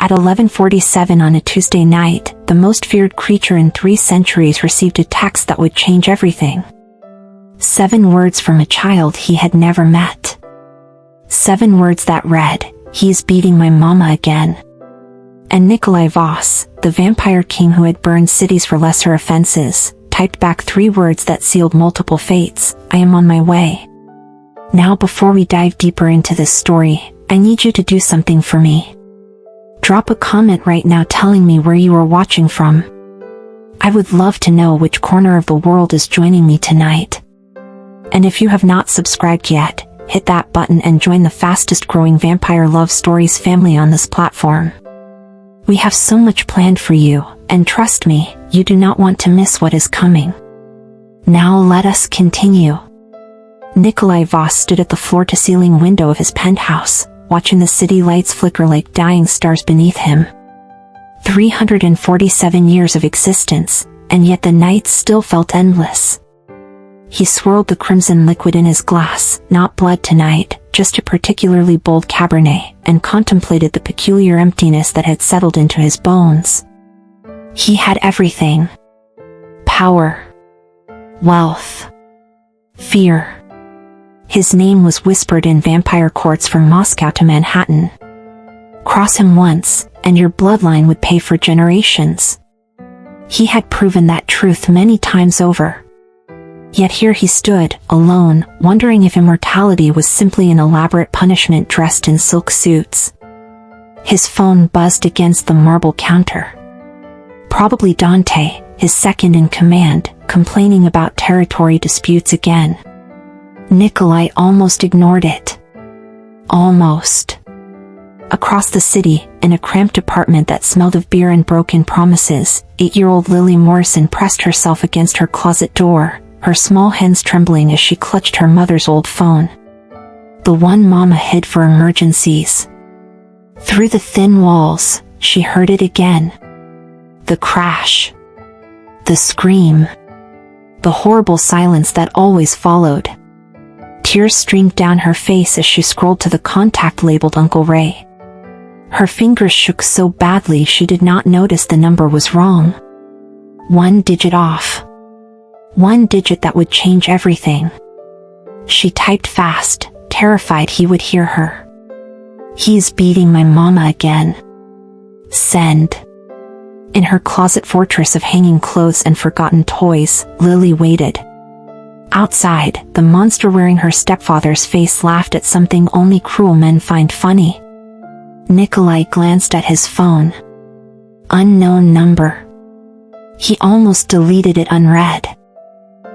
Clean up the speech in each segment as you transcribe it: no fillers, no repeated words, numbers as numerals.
At 11:47 on a Tuesday night, the most feared creature in 3 centuries received a text that would change everything. 7 words from a child he had never met. 7 words that read, "He's beating my mama again." And Nikolai Voss, the vampire king who had burned cities for lesser offenses, typed back 3 words that sealed multiple fates: "I am on my way." Now, before we dive deeper into this story, I need you to do something for me. Drop a comment right now telling me where you are watching from. I would love to know which corner of the world is joining me tonight. And if you have not subscribed yet, hit that button and join the fastest growing vampire love stories family on this platform. We have so much planned for you, and trust me, you do not want to miss what is coming. Now let us continue. Nikolai Voss stood at the floor-to-ceiling window of his penthouse, watching the city lights flicker like dying stars beneath him. 347 years of existence, and yet the nights still felt endless. He swirled the crimson liquid in his glass, not blood tonight, just a particularly bold Cabernet, and contemplated the peculiar emptiness that had settled into his bones. He had everything. Power. Wealth. Fear. His name was whispered in vampire courts from Moscow to Manhattan. Cross him once, and your bloodline would pay for generations. He had proven that truth many times over. Yet here he stood, alone, wondering if immortality was simply an elaborate punishment dressed in silk suits. His phone buzzed against the marble counter. Probably Dante, his second in command, complaining about territory disputes again. Nikolai almost ignored it. Almost. Across the city, in a cramped apartment that smelled of beer and broken promises, 8-year-old Lily Morrison pressed herself against her closet door, her small hands trembling as she clutched her mother's old phone. The one Mama hid for emergencies. Through the thin walls, she heard it again. The crash. The scream. The horrible silence that always followed. Tears streamed down her face as she scrolled to the contact labeled Uncle Ray. Her fingers shook so badly she did not notice the number was wrong. 1 digit off. 1 digit that would change everything. She typed fast, terrified he would hear her. "He's beating my mama again." Send. In her closet fortress of hanging clothes and forgotten toys, Lily waited. Outside, the monster wearing her stepfather's face laughed at something only cruel men find funny. Nikolai glanced at his phone. Unknown number. He almost deleted it unread.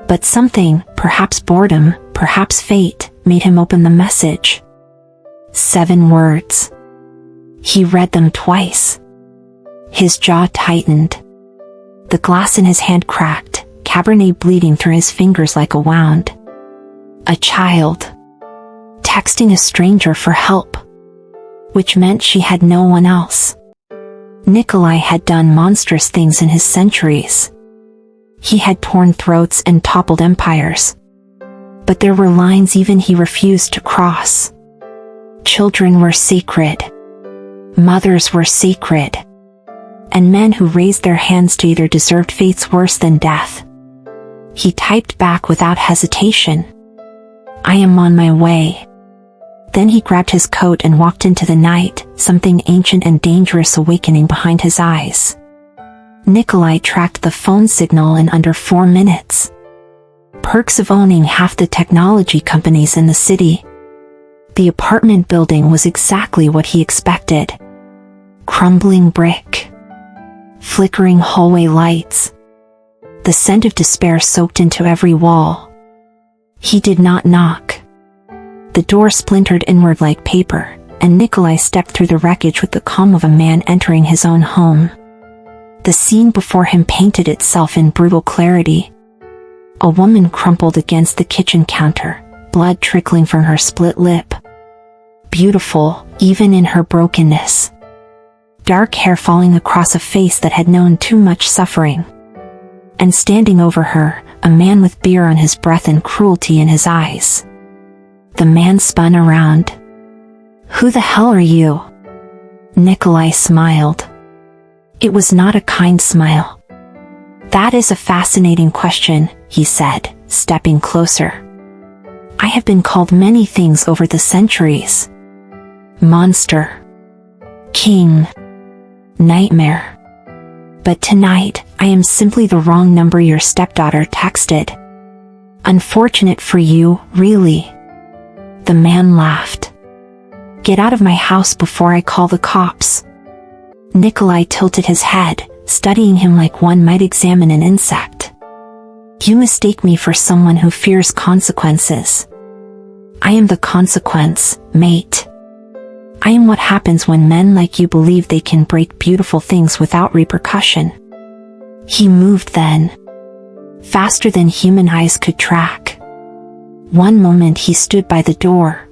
But something, perhaps boredom, perhaps fate, made him open the message. 7 words. He read them twice. His jaw tightened. The glass in his hand cracked, Cabernet bleeding through his fingers like a wound. A child. Texting a stranger for help. Which meant she had no one else. Nikolai had done monstrous things in his centuries. He had torn throats and toppled empires. But there were lines even he refused to cross. Children were sacred. Mothers were sacred. And men who raised their hands to either deserved fates worse than death. He typed back without hesitation. "I am on my way." Then he grabbed his coat and walked into the night, something ancient and dangerous awakening behind his eyes. Nikolai tracked the phone signal in under 4 minutes. Perks of owning half the technology companies in the city. The apartment building was exactly what he expected. Crumbling brick. Flickering hallway lights. The scent of despair soaked into every wall. He did not knock. The door splintered inward like paper, and Nikolai stepped through the wreckage with the calm of a man entering his own home. The scene before him painted itself in brutal clarity. A woman crumpled against the kitchen counter, blood trickling from her split lip. Beautiful, even in her brokenness. Dark hair falling across a face that had known too much suffering. And standing over her, a man with beer on his breath and cruelty in his eyes. The man spun around. "Who the hell are you?" Nikolai smiled. It was not a kind smile. That is a fascinating question, he said, stepping closer. I have been called many things over the centuries. Monster. King. Nightmare. But tonight, I am simply the wrong number your stepdaughter texted. Unfortunate for you, really. The man laughed. Get out of my house before I call the cops. Nikolai tilted his head, studying him like one might examine an insect. You mistake me for someone who fears consequences. I am the consequence, mate. I am what happens when men like you believe they can break beautiful things without repercussion. He moved then, faster than human eyes could track. One moment he stood by the door.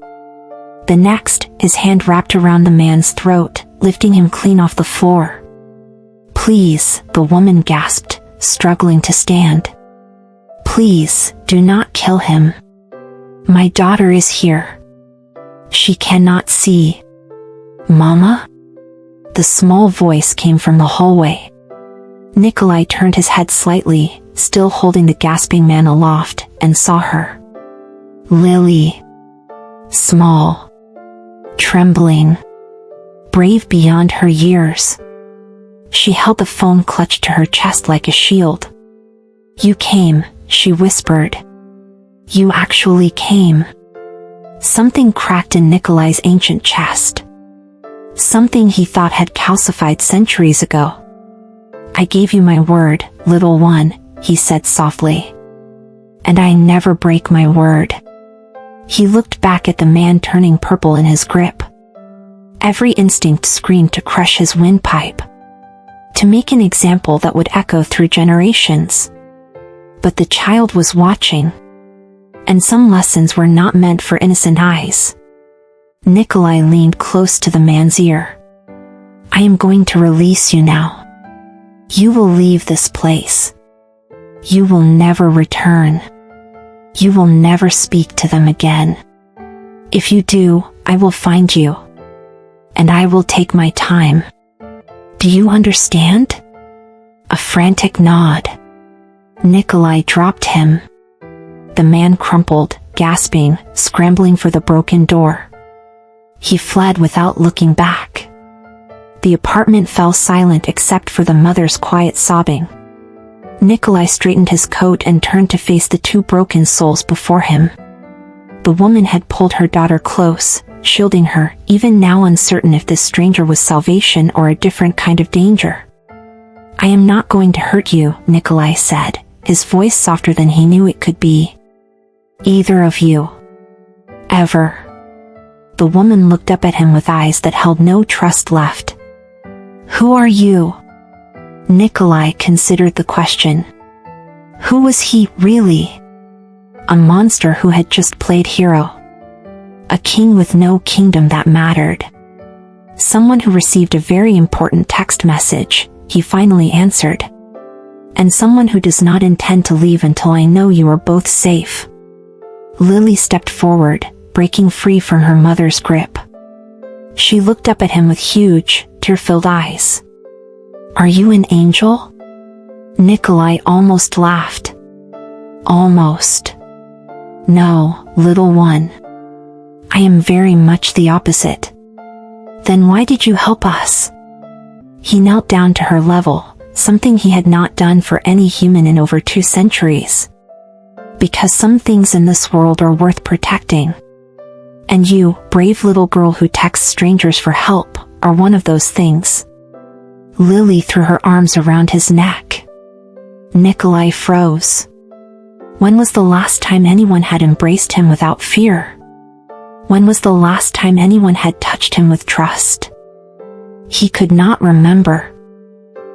The next, his hand wrapped around the man's throat, lifting him clean off the floor. Please, the woman gasped, struggling to stand. Please, do not kill him. My daughter is here. She cannot see. Mama? The small voice came from the hallway. Nikolai turned his head slightly, still holding the gasping man aloft, and saw her. Lily. Small. Trembling. Brave beyond her years. She held the phone clutched to her chest like a shield. You came, she whispered. You actually came. Something cracked in Nikolai's ancient chest. Something he thought had calcified centuries ago. I gave you my word, little one, he said softly. And I never break my word. He looked back at the man turning purple in his grip. Every instinct screamed to crush his windpipe. To make an example that would echo through generations. But the child was watching. And some lessons were not meant for innocent eyes. Nikolai leaned close to the man's ear. I am going to release you now. You will leave this place. You will never return. You will never speak to them again. If you do, I will find you. And I will take my time. Do you understand? A frantic nod. Nikolai dropped him. The man crumpled, gasping, scrambling for the broken door. He fled without looking back. The apartment fell silent except for the mother's quiet sobbing. Nikolai straightened his coat and turned to face the two broken souls before him. The woman had pulled her daughter close, shielding her, even now uncertain if this stranger was salvation or a different kind of danger. I am not going to hurt you, Nikolai said, his voice softer than he knew it could be. Either of you. Ever. The woman looked up at him with eyes that held no trust left. Who are you? Nikolai considered the question. Who was he, really? A monster who had just played hero. A king with no kingdom that mattered. Someone who received a very important text message, he finally answered. And someone who does not intend to leave until I know you are both safe. Lily stepped forward, breaking free from her mother's grip. She looked up at him with huge, tear-filled eyes. Are you an angel? Nikolai almost laughed. Almost. No, little one. I am very much the opposite. Then why did you help us? He knelt down to her level, something he had not done for any human in over 2 centuries. Because some things in this world are worth protecting. And you, brave little girl who texts strangers for help, are one of those things. Lily threw her arms around his neck. Nikolai froze. When was the last time anyone had embraced him without fear? When was the last time anyone had touched him with trust? He could not remember.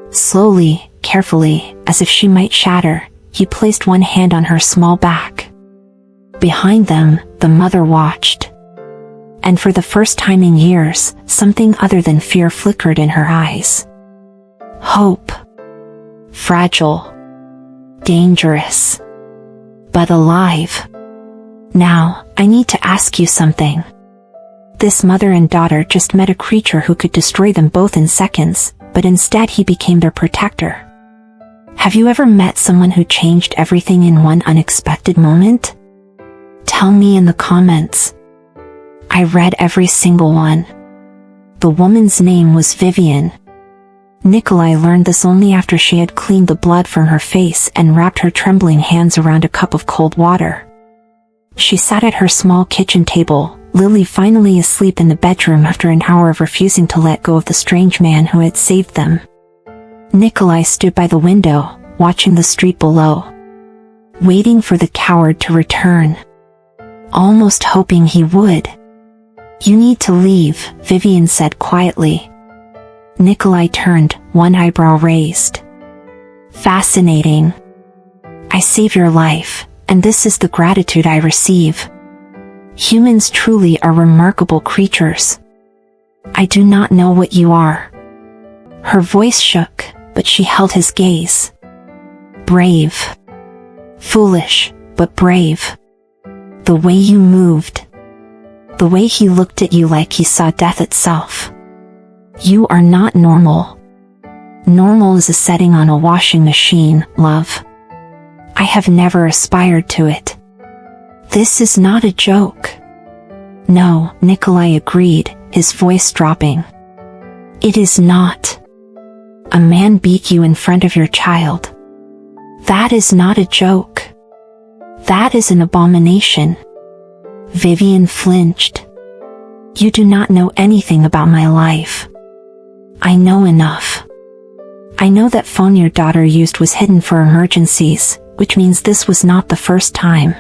Slowly, carefully, as if she might shatter, he placed one hand on her small back. Behind them, the mother watched. And for the first time in years, something other than fear flickered in her eyes. Hope. Fragile. Dangerous. But alive. Now, I need to ask you something. This mother and daughter just met a creature who could destroy them both in seconds, but instead he became their protector. Have you ever met someone who changed everything in one unexpected moment? Tell me in the comments. I read every single one. The woman's name was Vivian. Nikolai learned this only after she had cleaned the blood from her face and wrapped her trembling hands around a cup of cold water. She sat at her small kitchen table, Lily finally asleep in the bedroom after an hour of refusing to let go of the strange man who had saved them. Nikolai stood by the window, watching the street below, waiting for the coward to return, almost hoping he would. You need to leave, Vivian said quietly. Nikolai turned, one eyebrow raised. Fascinating. I save your life, and this is the gratitude I receive. Humans truly are remarkable creatures. I do not know what you are. Her voice shook, but she held his gaze. Brave. Foolish, but brave. The way you moved. The way he looked at you like he saw death itself. You are not normal. Normal is a setting on a washing machine, love. I have never aspired to it. This is not a joke. No, Nikolai agreed, his voice dropping. It is not. A man beat you in front of your child. That is not a joke. That is an abomination. Vivian flinched. You do not know anything about my life. I know enough. I know that phone your daughter used was hidden for emergencies, which means this was not the first time.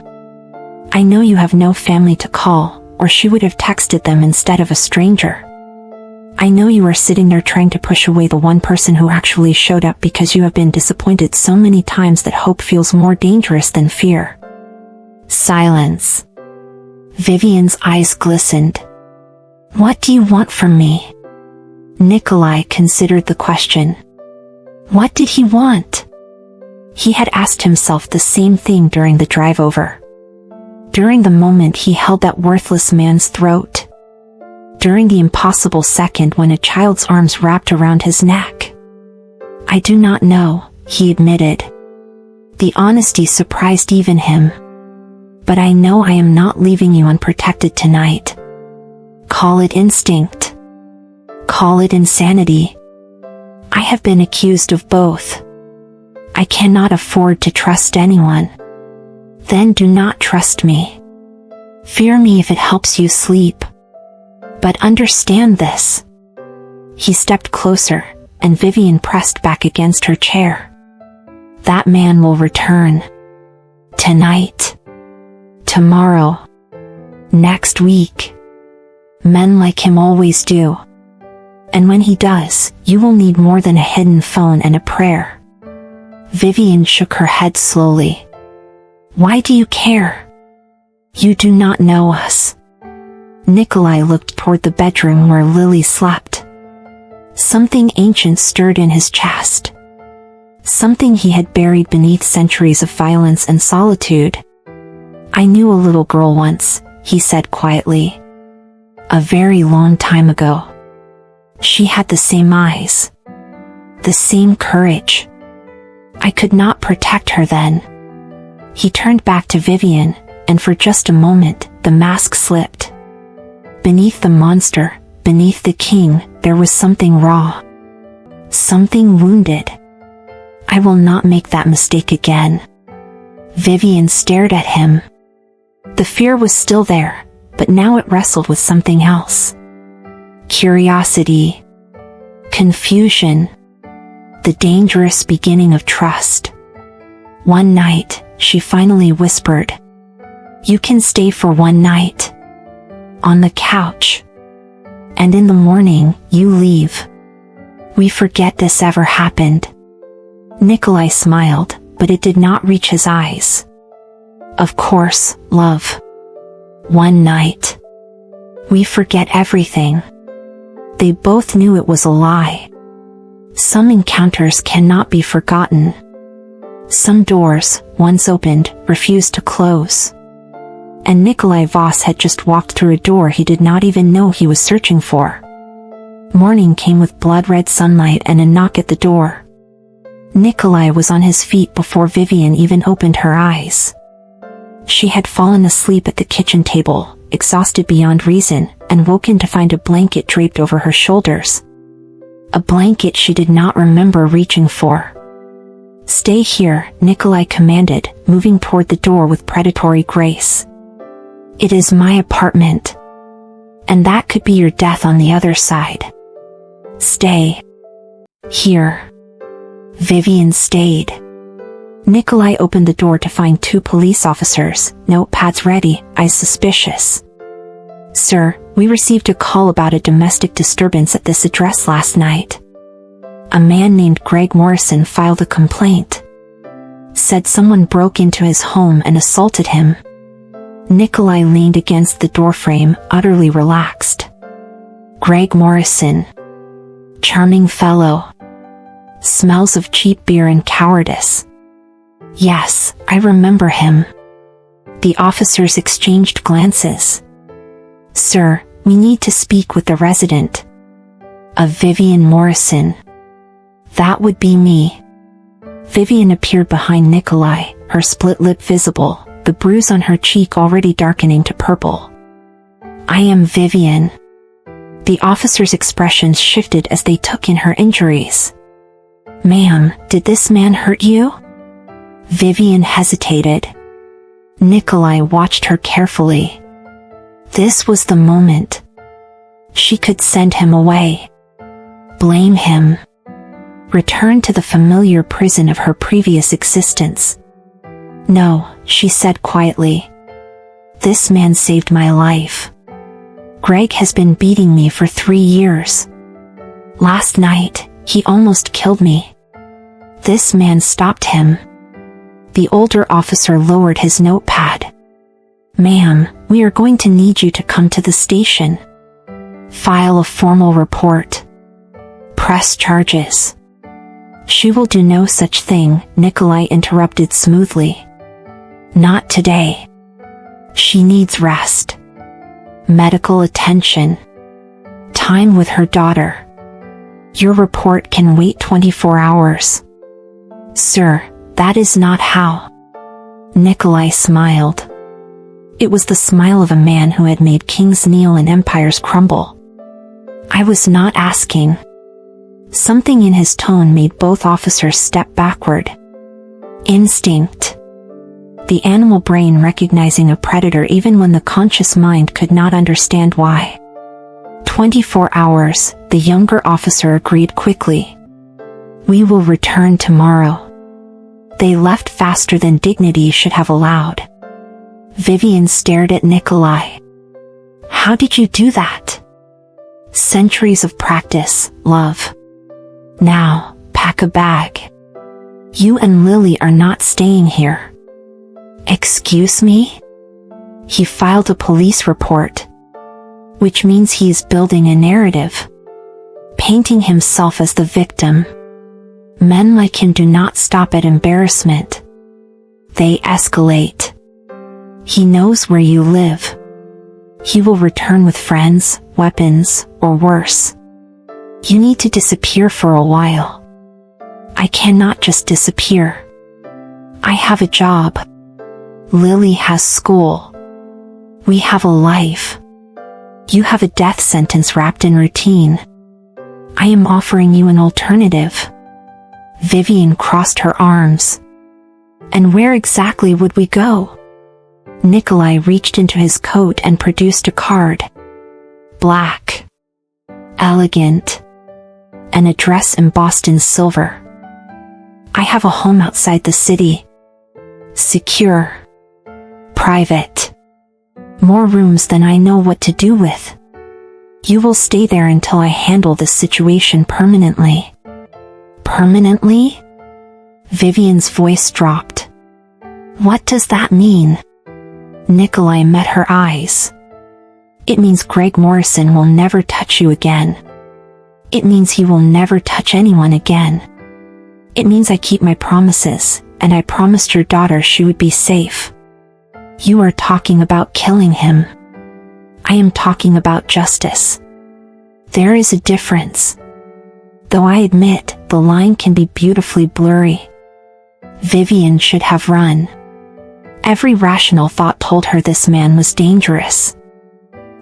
I know you have no family to call, or she would have texted them instead of a stranger. I know you are sitting there trying to push away the one person who actually showed up because you have been disappointed so many times that hope feels more dangerous than fear. Silence. Vivian's eyes glistened. What do you want from me? Nikolai considered the question. What did he want? He had asked himself the same thing during the drive over. During the moment he held that worthless man's throat. During the impossible second when a child's arms wrapped around his neck. I do not know, he admitted. The honesty surprised even him. But I know I am not leaving you unprotected tonight. Call it instinct. Call it insanity. I have been accused of both. I cannot afford to trust anyone. Then do not trust me. Fear me if it helps you sleep. But understand this. He stepped closer, and Vivian pressed back against her chair. That man will return. Tonight. Tomorrow. Next week. Men like him always do. And when he does, you will need more than a hidden phone and a prayer. Vivian shook her head slowly. Why do you care? You do not know us. Nikolai looked toward the bedroom where Lily slept. Something ancient stirred in his chest. Something he had buried beneath centuries of violence and solitude. I knew a little girl once, he said quietly. A very long time ago. She had the same eyes. The same courage. I could not protect her then. He turned back to Vivian, and for just a moment, the mask slipped. Beneath the monster, beneath the king, there was something raw. Something wounded. I will not make that mistake again. Vivian stared at him. The fear was still there, but now it wrestled with something else. Curiosity. Confusion. The dangerous beginning of trust. One night, she finally whispered. You can stay for one night. On the couch. And in the morning, you leave. We forget this ever happened. Nikolai smiled, but it did not reach his eyes. Of course, love. One night. We forget everything. They both knew it was a lie. Some encounters cannot be forgotten. Some doors, once opened, refuse to close. and Nikolai Voss had just walked through a door he did not even know he was searching for. Morning came with blood-red sunlight and a knock at the door. Nikolai was on his feet before Vivian even opened her eyes. She had fallen asleep at the kitchen table, exhausted beyond reason, and woken to find a blanket draped over her shoulders. A blanket she did not remember reaching for. "Stay here," Nikolai commanded, moving toward the door with predatory grace. "It is my apartment. And that could be your death on the other side. Stay here." Vivian stayed. Nikolai opened the door to find 2 police officers, notepads ready, eyes suspicious. "Sir, we received a call about a domestic disturbance at this address last night. A man named Greg Morrison filed a complaint. Said someone broke into his home and assaulted him." Nikolai leaned against the doorframe, utterly relaxed. Greg Morrison. Charming fellow. Smells of cheap beer and cowardice. "Yes, I remember him." The officers exchanged glances. "Sir, we need to speak with the resident." "A Vivian Morrison." "That would be me." Vivian appeared behind Nikolai, her split lip visible, the bruise on her cheek already darkening to purple. "I am Vivian." The officer's expressions shifted as they took in her injuries. "Ma'am, did this man hurt you?" Vivian hesitated. Nikolai watched her carefully. This was the moment. She could send him away. Blame him. Return to the familiar prison of her previous existence. "No," she said quietly. "This man saved my life. Greg has been beating me for 3 years. Last night, he almost killed me. This man stopped him." The older officer lowered his notepad. "Ma'am, we are going to need you to come to the station. File a formal report. Press charges." "She will do no such thing," Nikolai interrupted smoothly. "Not today. She needs rest. Medical attention. Time with her daughter. Your report can wait 24 hours. "Sir, that is not how." Nikolai smiled. It was the smile of a man who had made kings kneel and empires crumble. "I was not asking." Something in his tone made both officers step backward. Instinct. The animal brain recognizing a predator even when the conscious mind could not understand why. 24 hours, the younger officer agreed quickly. "We will return tomorrow." They left faster than dignity should have allowed. Vivian stared at Nikolai. "How did you do that?" "Centuries of practice, love. Now, pack a bag. You and Lily are not staying here." "Excuse me?" He filed a police report. Which means he is building a narrative. Painting himself as the victim. Men like him do not stop at embarrassment. They escalate. He knows where you live. He will return with friends, weapons, or worse. You need to disappear for a while. I cannot just disappear. I have a job. Lily has school. We have a life. You have a death sentence wrapped in routine. I am offering you an alternative." Vivian crossed her arms. "And where exactly would we go?" Nikolai reached into his coat and produced a card. Black. Elegant. An address embossed in silver. "I have a home outside the city. Secure. Private. More rooms than I know what to do with. You will stay there until I handle this situation permanently." "Permanently?" Vivian's voice dropped. "What does that mean?" Nikolai met her eyes. "It means Greg Morrison will never touch you again. It means he will never touch anyone again. It means I keep my promises, and I promised your daughter she would be safe." You are talking about killing him. I am talking about justice. There is a difference. Though I admit, the line can be beautifully blurry. Vivian should have run. Every rational thought told her this man was dangerous.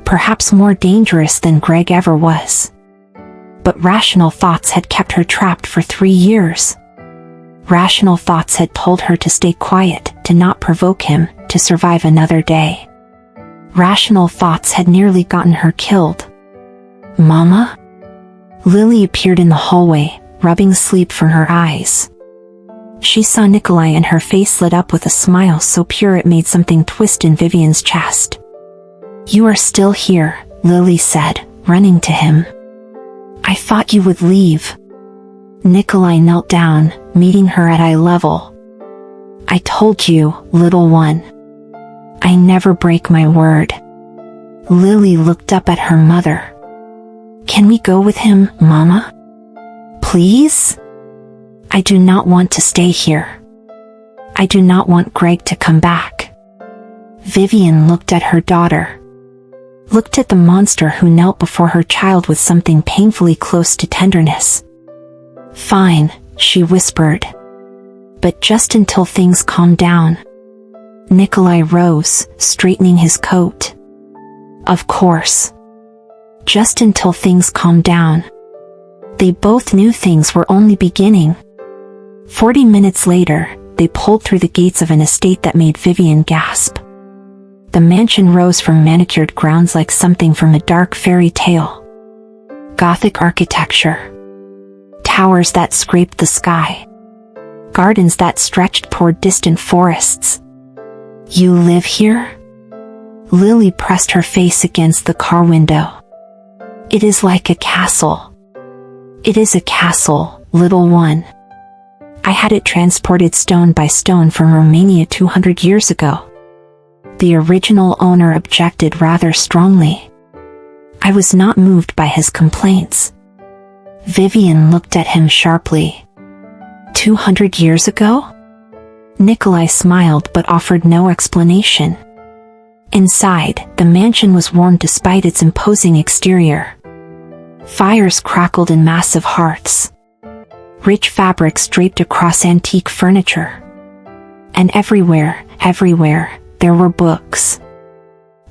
Perhaps more dangerous than Greg ever was. But rational thoughts had kept her trapped for 3 years. Rational thoughts had told her to stay quiet, to not provoke him, to survive another day. Rational thoughts had nearly gotten her killed. Mama? Lily appeared in the hallway, rubbing sleep from her eyes. She saw Nikolai and her face lit up with a smile so pure it made something twist in Vivian's chest. You are still here, Lily said, running to him. I thought you would leave. Nikolai knelt down, meeting her at eye level. I told you, little one. I never break my word. Lily looked up at her mother. Can we go with him, Mama? Please? I do not want to stay here. I do not want Greg to come back. Vivian looked at her daughter. Looked at the monster who knelt before her child with something painfully close to tenderness. Fine, she whispered. But just until things calm down. Nikolai rose, straightening his coat. Of course. Just until things calmed down. They both knew things were only beginning. 40 minutes later, they pulled through the gates of an estate that made Vivian gasp. The mansion rose from manicured grounds like something from a dark fairy tale. Gothic architecture. Towers that scraped the sky. Gardens that stretched toward distant forests. You live here? Lily pressed her face against the car window. It is like a castle. It is a castle, little one. I had it transported stone by stone from Romania 200 years ago. The original owner objected rather strongly. I was not moved by his complaints. Vivian looked at him sharply. 200 years ago? Nikolai smiled but offered no explanation. Inside, the mansion was warm despite its imposing exterior. Fires crackled in massive hearths. Rich fabrics draped across antique furniture. And everywhere, there were books.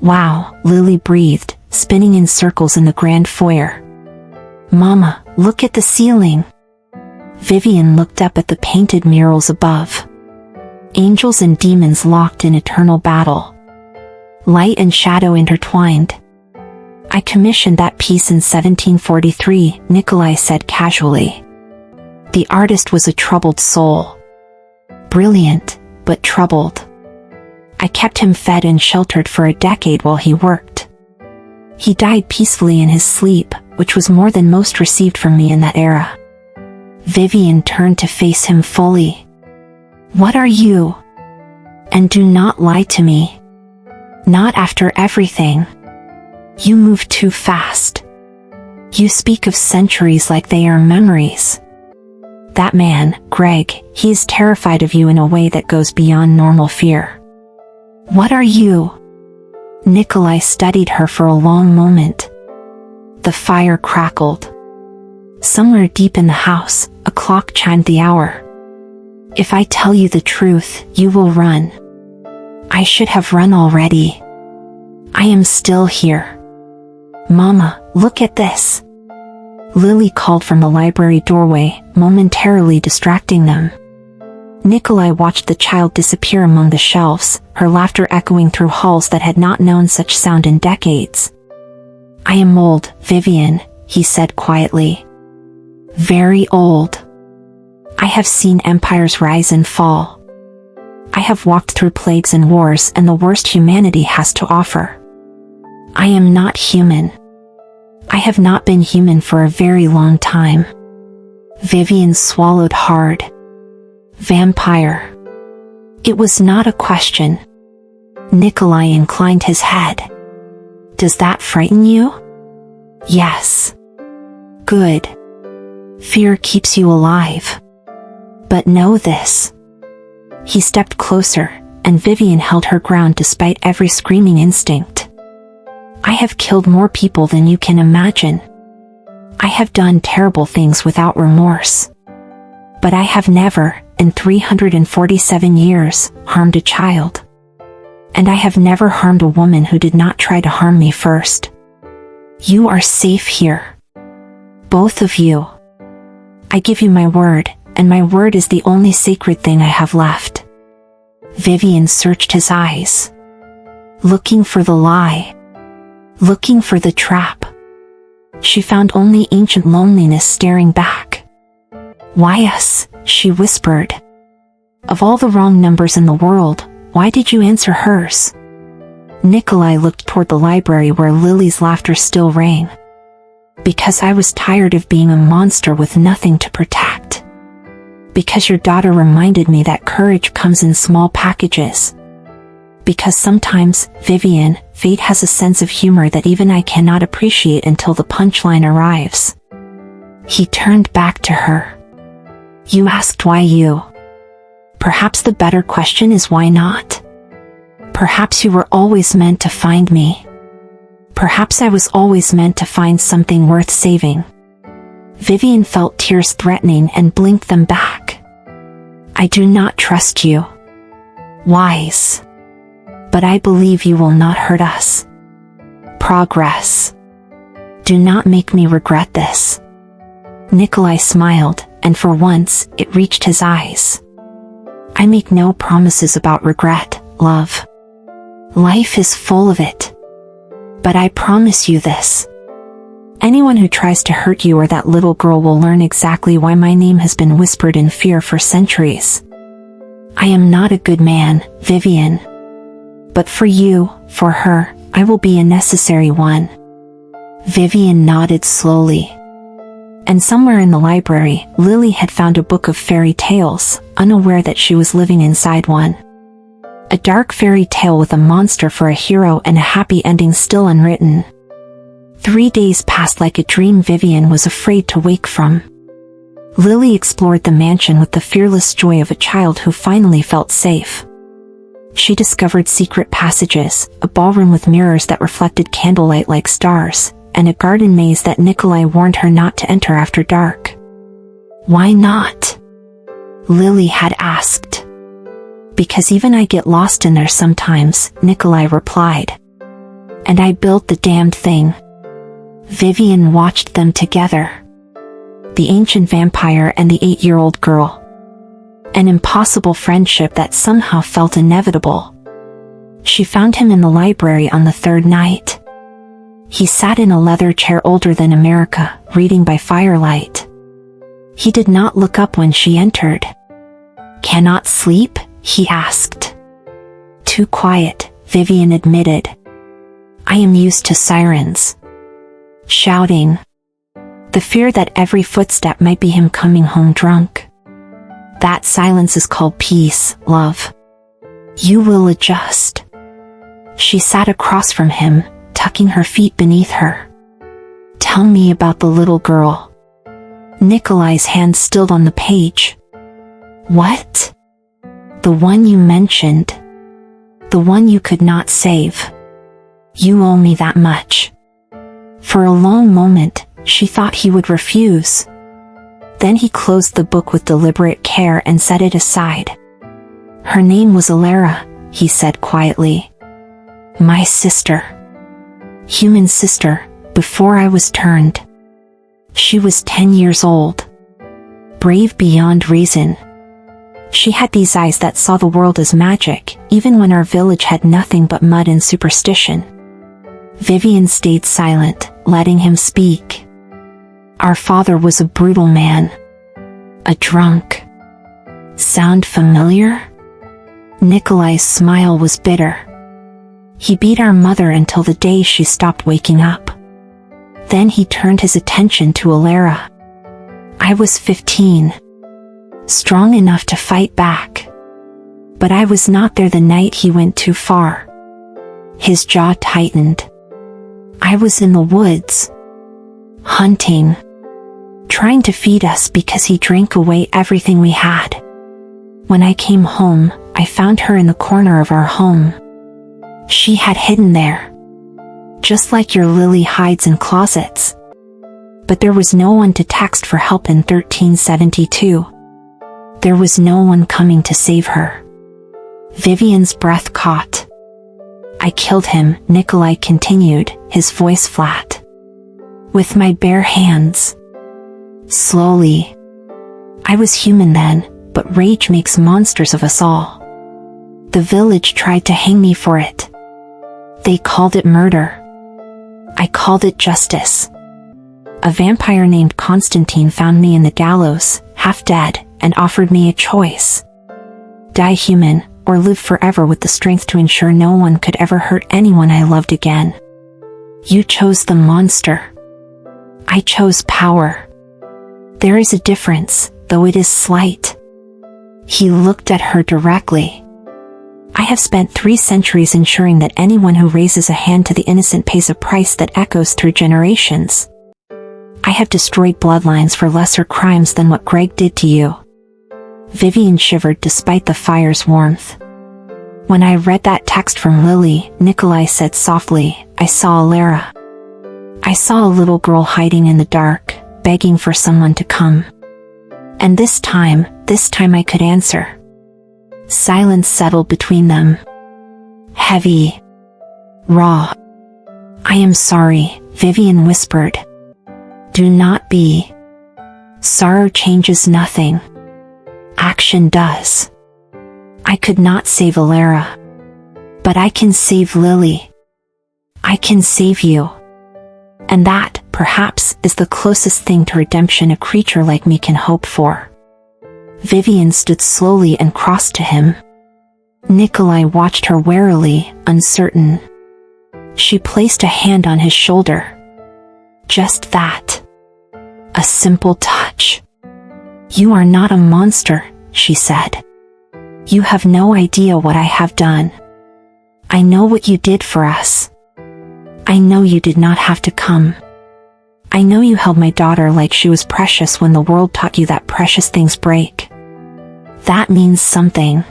Wow, Lily breathed, spinning in circles in the grand foyer. Mama, look at the ceiling. Vivian looked up at the painted murals above. Angels and demons locked in eternal battle. Light and shadow intertwined. I commissioned that piece in 1743, Nikolai said casually. The artist was a troubled soul. Brilliant, but troubled. I kept him fed and sheltered for a decade while he worked. He died peacefully in his sleep, which was more than most received from me in that era. Vivian turned to face him fully. What are you? And do not lie to me. Not after everything. You move too fast. You speak of centuries like they are memories. That man, Greg, he is terrified of you in a way that goes beyond normal fear. What are you? Nikolai studied her for a long moment. The fire crackled. Somewhere deep in the house, a clock chimed the hour. If I tell you the truth, you will run. I should have run already. I am still here. Mama, look at this. Lily called from the library doorway, momentarily distracting them. Nikolai watched the child disappear among the shelves, her laughter echoing through halls that had not known such sound in decades. I am old, Vivian, he said quietly. Very old. I have seen empires rise and fall. I have walked through plagues and wars and the worst humanity has to offer. I am not human. I have not been human for a very long time. Vivian swallowed hard. Vampire. It was not a question. Nikolai inclined his head. Does that frighten you? Yes. Good. Fear keeps you alive. But know this. He stepped closer, and Vivian held her ground despite every screaming instinct. I have killed more people than you can imagine. I have done terrible things without remorse. But I have never, in 347 years, harmed a child. And I have never harmed a woman who did not try to harm me first. You are safe here. Both of you. I give you my word, and my word is the only sacred thing I have left. Vivian searched his eyes. Looking for the lie. Looking for the trap. She found only ancient loneliness staring back. Why us? She whispered. Of all the wrong numbers in the world, why did you answer hers? Nikolai looked toward the library where Lily's laughter still rang. Because I was tired of being a monster with nothing to protect. Because your daughter reminded me that courage comes in small packages. Because sometimes, Vivian, fate has a sense of humor that even I cannot appreciate until the punchline arrives. He turned back to her. You asked why you. Perhaps the better question is why not? Perhaps you were always meant to find me. Perhaps I was always meant to find something worth saving. Vivian felt tears threatening and blinked them back. I do not trust you. Wise. But I believe you will not hurt us. Progress. Do not make me regret this. Nikolai smiled, and for once, it reached his eyes. I make no promises about regret, love. Life is full of it. But I promise you this. Anyone who tries to hurt you or that little girl will learn exactly why my name has been whispered in fear for centuries. I am not a good man, Vivian. But for you, for her, I will be a necessary one. Vivian nodded slowly. And somewhere in the library, Lily had found a book of fairy tales, unaware that she was living inside one. A dark fairy tale with a monster for a hero and a happy ending still unwritten. 3 days passed like a dream Vivian was afraid to wake from. Lily explored the mansion with the fearless joy of a child who finally felt safe. She discovered secret passages, a ballroom with mirrors that reflected candlelight like stars, and a garden maze that Nikolai warned her not to enter after dark. Why not? Lily had asked. Because even I get lost in there sometimes, Nikolai replied. And I built the damned thing. Vivian watched them together. The ancient vampire and the 8-year-old girl. An impossible friendship that somehow felt inevitable. She found him in the library on the 3rd night. He sat in a leather chair older than America, reading by firelight. He did not look up when she entered. Cannot sleep? He asked. Too quiet, Vivian admitted. I am used to sirens. Shouting. The fear that every footstep might be him coming home drunk. That silence is called peace, love. You will adjust. She sat across from him, tucking her feet beneath her. Tell me about the little girl. Nikolai's hand stilled on the page. What? The one you mentioned. The one you could not save. You owe me that much. For a long moment, she thought he would refuse. Then he closed the book with deliberate care and set it aside. Her name was Alara, he said quietly. My sister. Human sister, before I was turned. She was 10 years old. Brave beyond reason. She had these eyes that saw the world as magic, even when our village had nothing but mud and superstition. Vivian stayed silent, letting him speak. Our father was a brutal man. A drunk. Sound familiar? Nikolai's smile was bitter. He beat our mother until the day she stopped waking up. Then he turned his attention to Alara. I was 15. Strong enough to fight back. But I was not there the night he went too far. His jaw tightened. I was in the woods. Hunting. Trying to feed us because he drank away everything we had. When I came home, I found her in the corner of our home. She had hidden there, just like your Lily hides in closets. But there was no one to text for help in 1372. There was no one coming to save her. Vivian's breath caught. I killed him, Nikolai continued, his voice flat. With my bare hands. Slowly. I was human then, but rage makes monsters of us all. The village tried to hang me for it. They called it murder. I called it justice. A vampire named Constantine found me in the gallows, half dead, and offered me a choice. Die human, or live forever with the strength to ensure no one could ever hurt anyone I loved again. You chose the monster. I chose power. There is a difference, though it is slight. He looked at her directly. I have spent 3 centuries ensuring that anyone who raises a hand to the innocent pays a price that echoes through generations. I have destroyed bloodlines for lesser crimes than what Greg did to you. Vivian shivered despite the fire's warmth. When I read that text from Lily, Nikolai said softly, I saw Alara. I saw a little girl hiding in the dark, begging for someone to come. And this time I could answer. Silence settled between them. Heavy. Raw. I am sorry, Vivian whispered. Do not be. Sorrow changes nothing. Action does. I could not save Alara. But I can save Lily. I can save you. And that, perhaps, is the closest thing to redemption a creature like me can hope for. Vivian stood slowly and crossed to him. Nikolai watched her warily, uncertain. She placed a hand on his shoulder. Just that. A simple touch. You are not a monster, she said. You have no idea what I have done. I know what you did for us. I know you did not have to come. I know you held my daughter like she was precious when the world taught you that precious things break. That means something.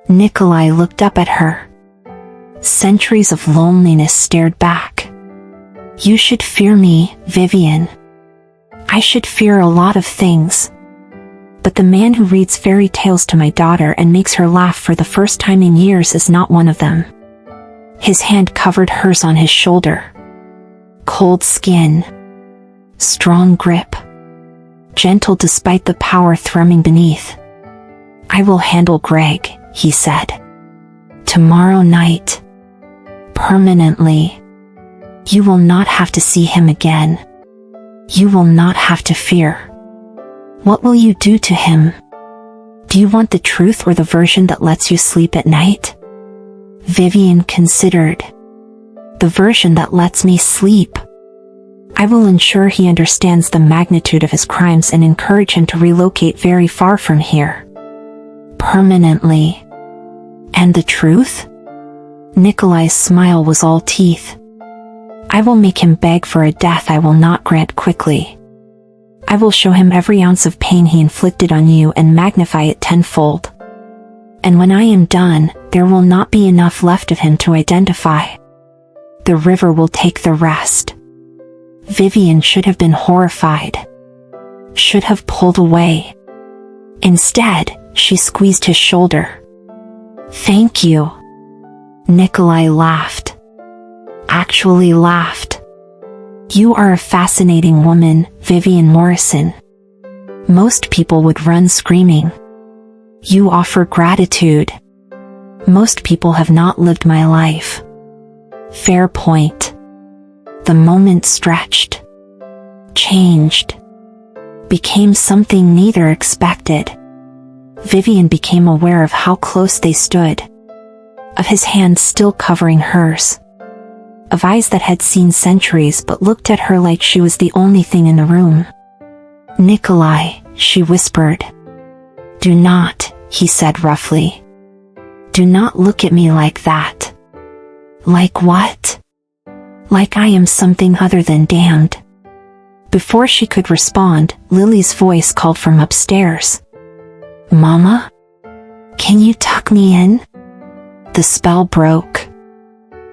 Nikolai looked up at her. Centuries of loneliness stared back. You should fear me, Vivian. I should fear a lot of things. But the man who reads fairy tales to my daughter and makes her laugh for the first time in years is not one of them. His hand covered hers on his shoulder. Cold skin. Strong grip. Gentle despite the power thrumming beneath. I will handle Greg, he said. Tomorrow night. Permanently. You will not have to see him again. You will not have to fear. What will you do to him? Do you want the truth or the version that lets you sleep at night? Vivian considered. The version that lets me sleep. I will ensure he understands the magnitude of his crimes and encourage him to relocate very far from here. Permanently. And the truth? Nikolai's smile was all teeth. I will make him beg for a death I will not grant quickly. I will show him every ounce of pain he inflicted on you and magnify it tenfold. And when I am done, there will not be enough left of him to identify. The river will take the rest. Vivian should have been horrified. Should have pulled away. Instead, she squeezed his shoulder. Thank you. Nikolai laughed. Actually laughed. You are a fascinating woman, Vivian Morrison. Most people would run screaming. You offer gratitude. Most people have not lived my life. Fair point. The moment stretched. Changed. Became something neither expected. Vivian became aware of how close they stood. Of his hand still covering hers. Of eyes that had seen centuries but looked at her like she was the only thing in the room. Nikolai, she whispered. Do not, he said roughly. Do not look at me like that. Like what? Like I am something other than damned. Before she could respond, Lily's voice called from upstairs. Mama? Can you tuck me in? The spell broke.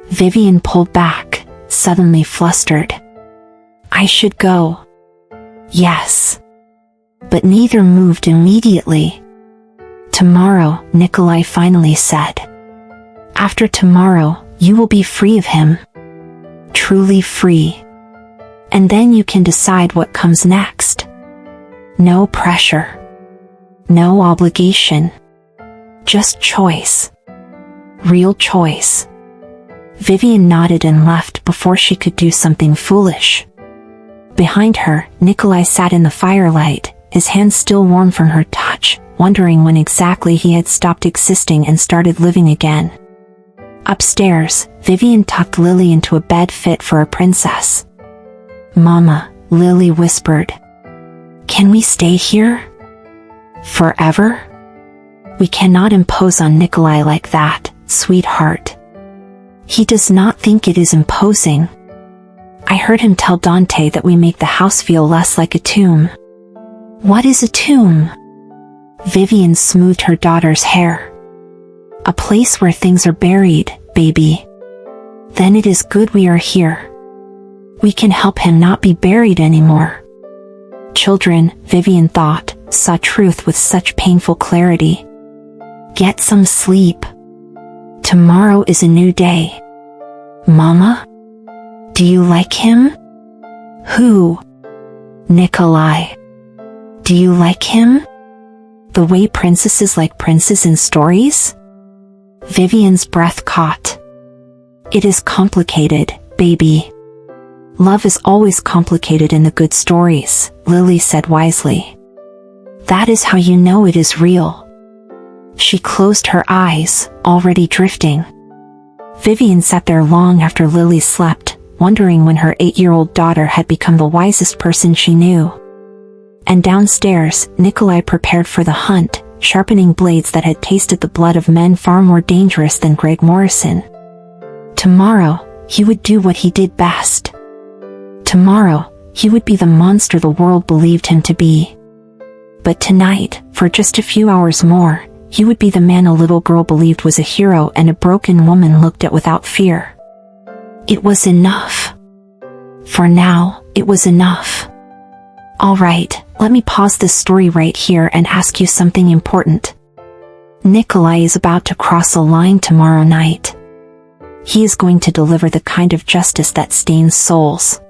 Vivian pulled back, suddenly flustered. I should go. Yes. But neither moved immediately. Tomorrow, Nikolai finally said. After tomorrow, you will be free of him. Truly free. And then you can decide what comes next. No pressure. No obligation. Just choice. Real choice. Vivian nodded and left before she could do something foolish. Behind her, Nikolai sat in the firelight, his hands still warm from her touch, wondering when exactly he had stopped existing and started living again. Upstairs, Vivian tucked Lily into a bed fit for a princess. Mama, Lily whispered. Can we stay here? Forever? We cannot impose on Nikolai like that, sweetheart. He does not think it is imposing. I heard him tell Dante that we make the house feel less like a tomb. What is a tomb? Vivian smoothed her daughter's hair. A place where things are buried, baby. Then it is good we are here. We can help him not be buried anymore. Children, Vivian thought, saw truth with such painful clarity. Get some sleep. Tomorrow is a new day. Mama? Do you like him? Who? Nikolai. Do you like him? The way princesses like princes in stories? Vivian's breath caught. It is complicated, baby. Love is always complicated in the good stories, Lily said wisely. That is how you know it is real. She closed her eyes, already drifting. Vivian sat there long after Lily slept, wondering when her 8-year-old daughter had become the wisest person she knew. And downstairs, Nikolai prepared for the hunt, sharpening blades that had tasted the blood of men far more dangerous than Greg Morrison. Tomorrow, he would do what he did best. Tomorrow, he would be the monster the world believed him to be. But tonight, for just a few hours more, he would be the man a little girl believed was a hero and a broken woman looked at without fear. It was enough. For now, it was enough. All right, let me pause this story right here and ask you something important. Nikolai is about to cross a line tomorrow night. He is going to deliver the kind of justice that stains souls.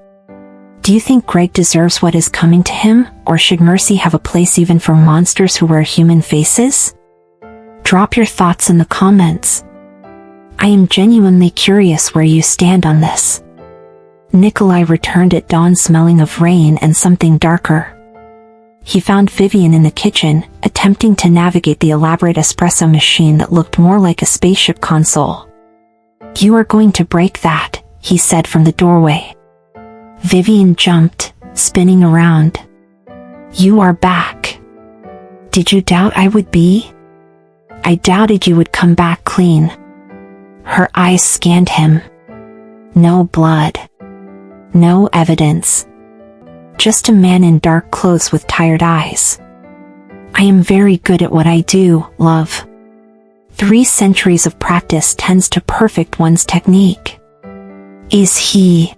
Do you think Greg deserves what is coming to him, or should mercy have a place even for monsters who wear human faces? Drop your thoughts in the comments. I am genuinely curious where you stand on this. Nikolai returned at dawn smelling of rain and something darker. He found Vivian in the kitchen, attempting to navigate the elaborate espresso machine that looked more like a spaceship console. You are going to break that, he said from the doorway. Vivian jumped, spinning around. You are back. Did you doubt I would be? I doubted you would come back clean. Her eyes scanned him. No blood. No evidence. Just a man in dark clothes with tired eyes. I am very good at what I do, love. 3 centuries of practice tends to perfect one's technique. Is he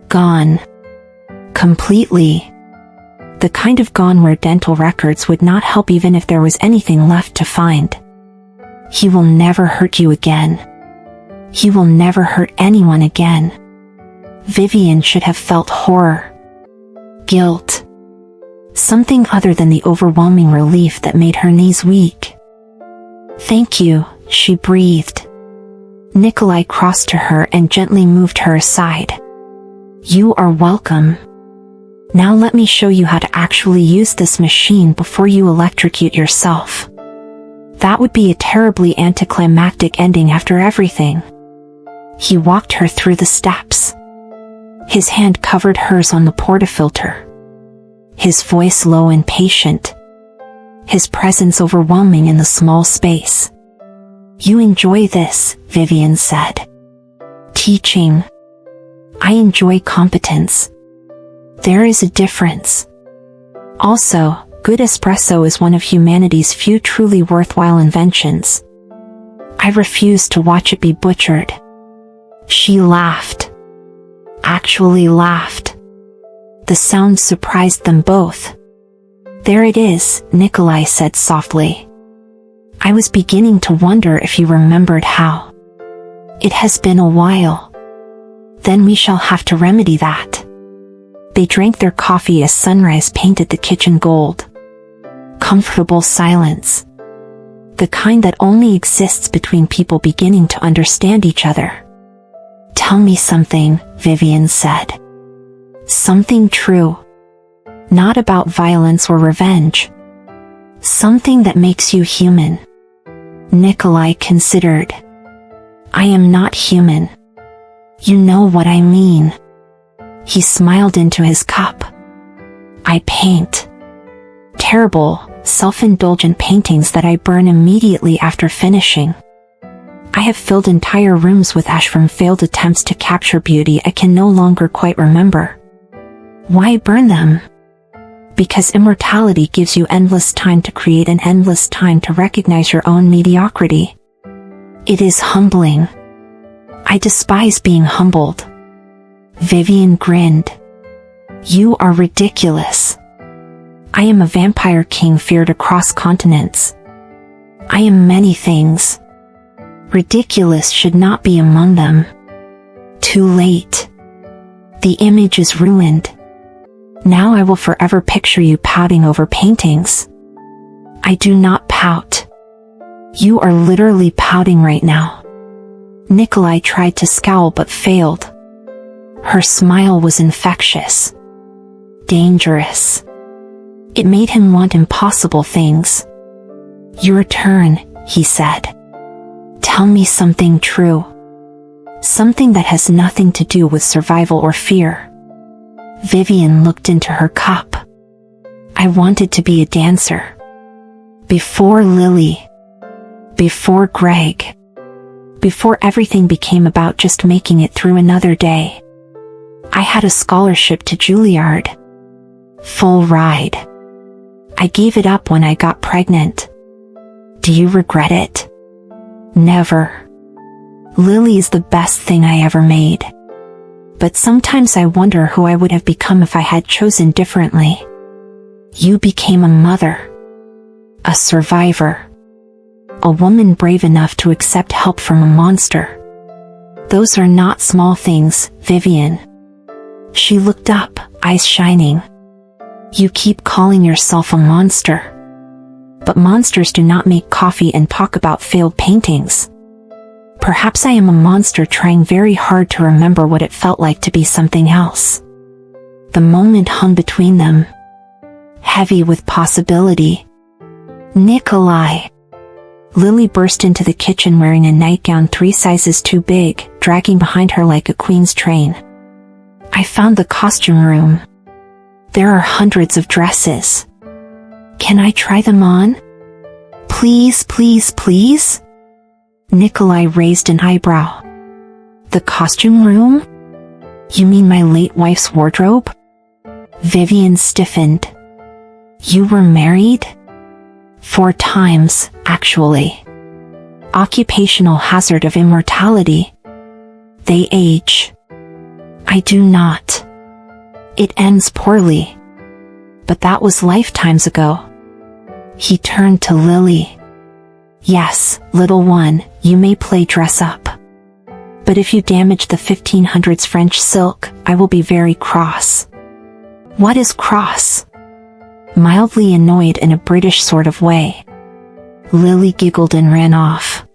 gone? Completely. The kind of gone where dental records would not help even if there was anything left to find. He will never hurt you again. He will never hurt anyone again. Vivian should have felt horror. Guilt. Something other than the overwhelming relief that made her knees weak. Thank you, she breathed. Nikolai crossed to her and gently moved her aside. You are welcome. Now let me show you how to actually use this machine before you electrocute yourself. That would be a terribly anticlimactic ending after everything. He walked her through the steps. His hand covered hers on the portafilter. His voice low and patient. His presence overwhelming in the small space. You enjoy this, Vivian said. Teaching. I enjoy competence. There is a difference. Also, good espresso is one of humanity's few truly worthwhile inventions. I refuse to watch it be butchered." She laughed. Actually laughed. The sound surprised them both. "There it is," Nikolai said softly. "I was beginning to wonder if you remembered how. It has been a while. Then we shall have to remedy that." They drank their coffee as sunrise painted the kitchen gold. Comfortable silence. The kind that only exists between people beginning to understand each other. "Tell me something," Vivian said. "Something true. Not about violence or revenge. Something that makes you human." Nikolai considered. "I am not human. You know what I mean." He smiled into his cup. "I paint. Terrible, self-indulgent paintings that I burn immediately after finishing. I have filled entire rooms with ash from failed attempts to capture beauty I can no longer quite remember. Why burn them? Because immortality gives you endless time to create and endless time to recognize your own mediocrity. It is humbling. I despise being humbled." Vivian grinned. "You are ridiculous. I am a vampire king feared across continents. I am many things. Ridiculous should not be among them. Too late. The image is ruined. Now I will forever picture you pouting over paintings." "I do not pout. You are literally pouting right now." Nikolai tried to scowl but failed. Her smile was infectious. Dangerous. It made him want impossible things. "Your turn," he said. "Tell me something true. Something that has nothing to do with survival or fear." Vivian looked into her cup. "I wanted to be a dancer. Before Lily. Before Greg. Before everything became about just making it through another day. I had a scholarship to Juilliard. Full ride. I gave it up when I got pregnant. Do you regret it?" "Never. Lily is the best thing I ever made. But sometimes I wonder who I would have become if I had chosen differently." "You became a mother. A survivor. A woman brave enough to accept help from a monster. Those are not small things, Vivian." She looked up, eyes shining. "You keep calling yourself a monster. But monsters do not make coffee and talk about failed paintings. Perhaps I am a monster trying very hard to remember what it felt like to be something else." The moment hung between them. Heavy with possibility. "Nikolai." Lily burst into the kitchen wearing a nightgown 3 sizes too big, dragging behind her like a queen's train. "I found the costume room. There are hundreds of dresses. Can I try them on? Please, please, please?" Nikolai raised an eyebrow. "The costume room? You mean my late wife's wardrobe?" Vivian stiffened. "You were married?" 4 times, actually. Occupational hazard of immortality. They age. I do not. It ends poorly. But that was lifetimes ago. He turned to Lily. "Yes, little one, you may play dress up. But if you damage the 1500s French silk, I will be very cross." "What is cross?" Mildly annoyed in a British sort of way. Lily giggled and ran off.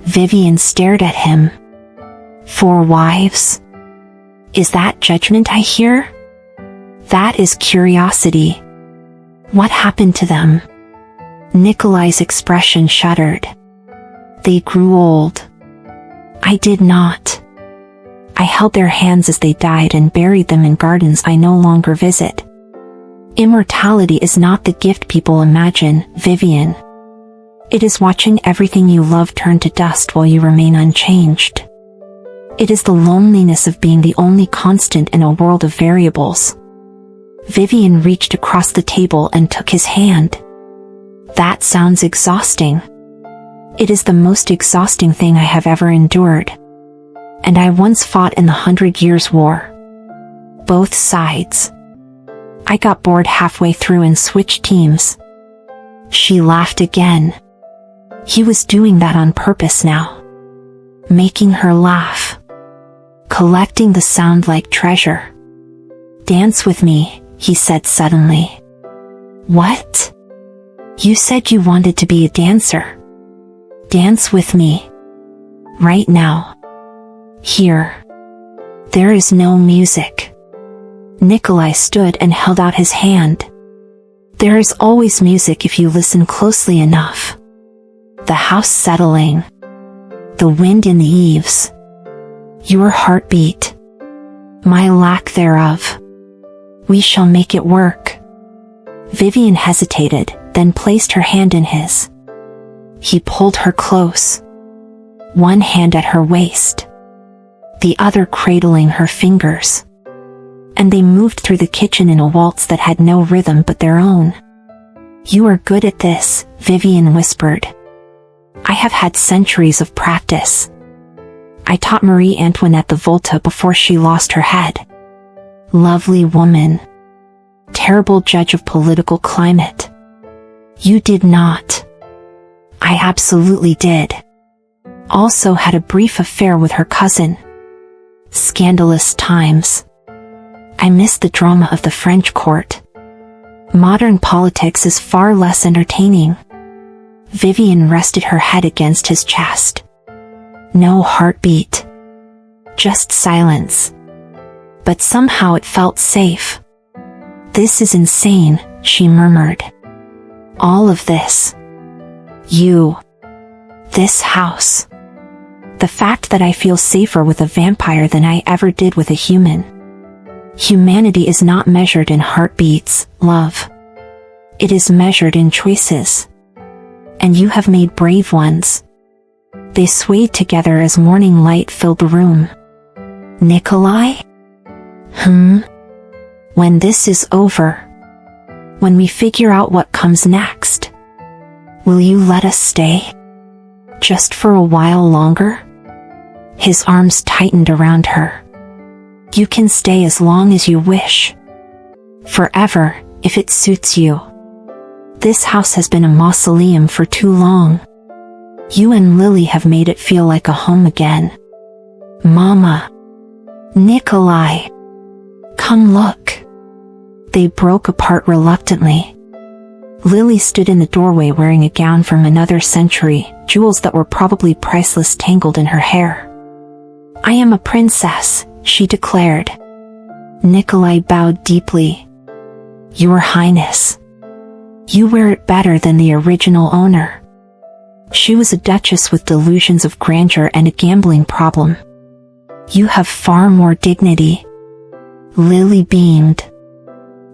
Vivian stared at him. 4 wives? Is that judgment I hear? That is curiosity. What happened to them? Nikolai's expression shuddered. They grew old. I did not. I held their hands as they died and buried them in gardens I no longer visit. Immortality is not the gift people imagine, Vivian. It is watching everything you love turn to dust while you remain unchanged. It is the loneliness of being the only constant in a world of variables. Vivian reached across the table and took his hand. That sounds exhausting. It is the most exhausting thing I have ever endured. And I once fought in the 100 Years' War. Both sides. I got bored halfway through and switched teams. She laughed again. He was doing that on purpose now. Making her laugh. Collecting the sound like treasure. Dance with me, he said suddenly. What? You said you wanted to be a dancer. Dance with me. Right now. Here. There is no music. Nikolai stood and held out his hand. There is always music if you listen closely enough. The house settling. The wind in the eaves. Your heartbeat. My lack thereof. We shall make it work. Vivian hesitated, then placed her hand in his. He pulled her close. One hand at her waist. The other cradling her fingers. And they moved through the kitchen in a waltz that had no rhythm but their own. You are good at this, Vivian whispered. I have had centuries of practice. I taught Marie Antoinette the Volta before she lost her head. Lovely woman. Terrible judge of political climate. You did not. I absolutely did. Also had a brief affair with her cousin. Scandalous times. I miss the drama of the French court. Modern politics is far less entertaining. Vivian rested her head against his chest. No heartbeat. Just silence. But somehow it felt safe. This is insane, she murmured. All of this. You. This house. The fact that I feel safer with a vampire than I ever did with a human. Humanity is not measured in heartbeats, love. It is measured in choices. And you have made brave ones. They swayed together as morning light filled the room. Nikolai? When this is over. When we figure out what comes next. Will you let us stay? Just for a while longer? His arms tightened around her. You can stay as long as you wish. Forever, if it suits you. This house has been a mausoleum for too long. You and Lily have made it feel like a home again. Mama. Nikolai. Come look. They broke apart reluctantly. Lily stood in the doorway wearing a gown from another century, jewels that were probably priceless tangled in her hair. I am a princess, she declared. Nikolai bowed deeply. Your Highness. You wear it better than the original owner. She was a duchess with delusions of grandeur and a gambling problem. You have far more dignity. Lily beamed.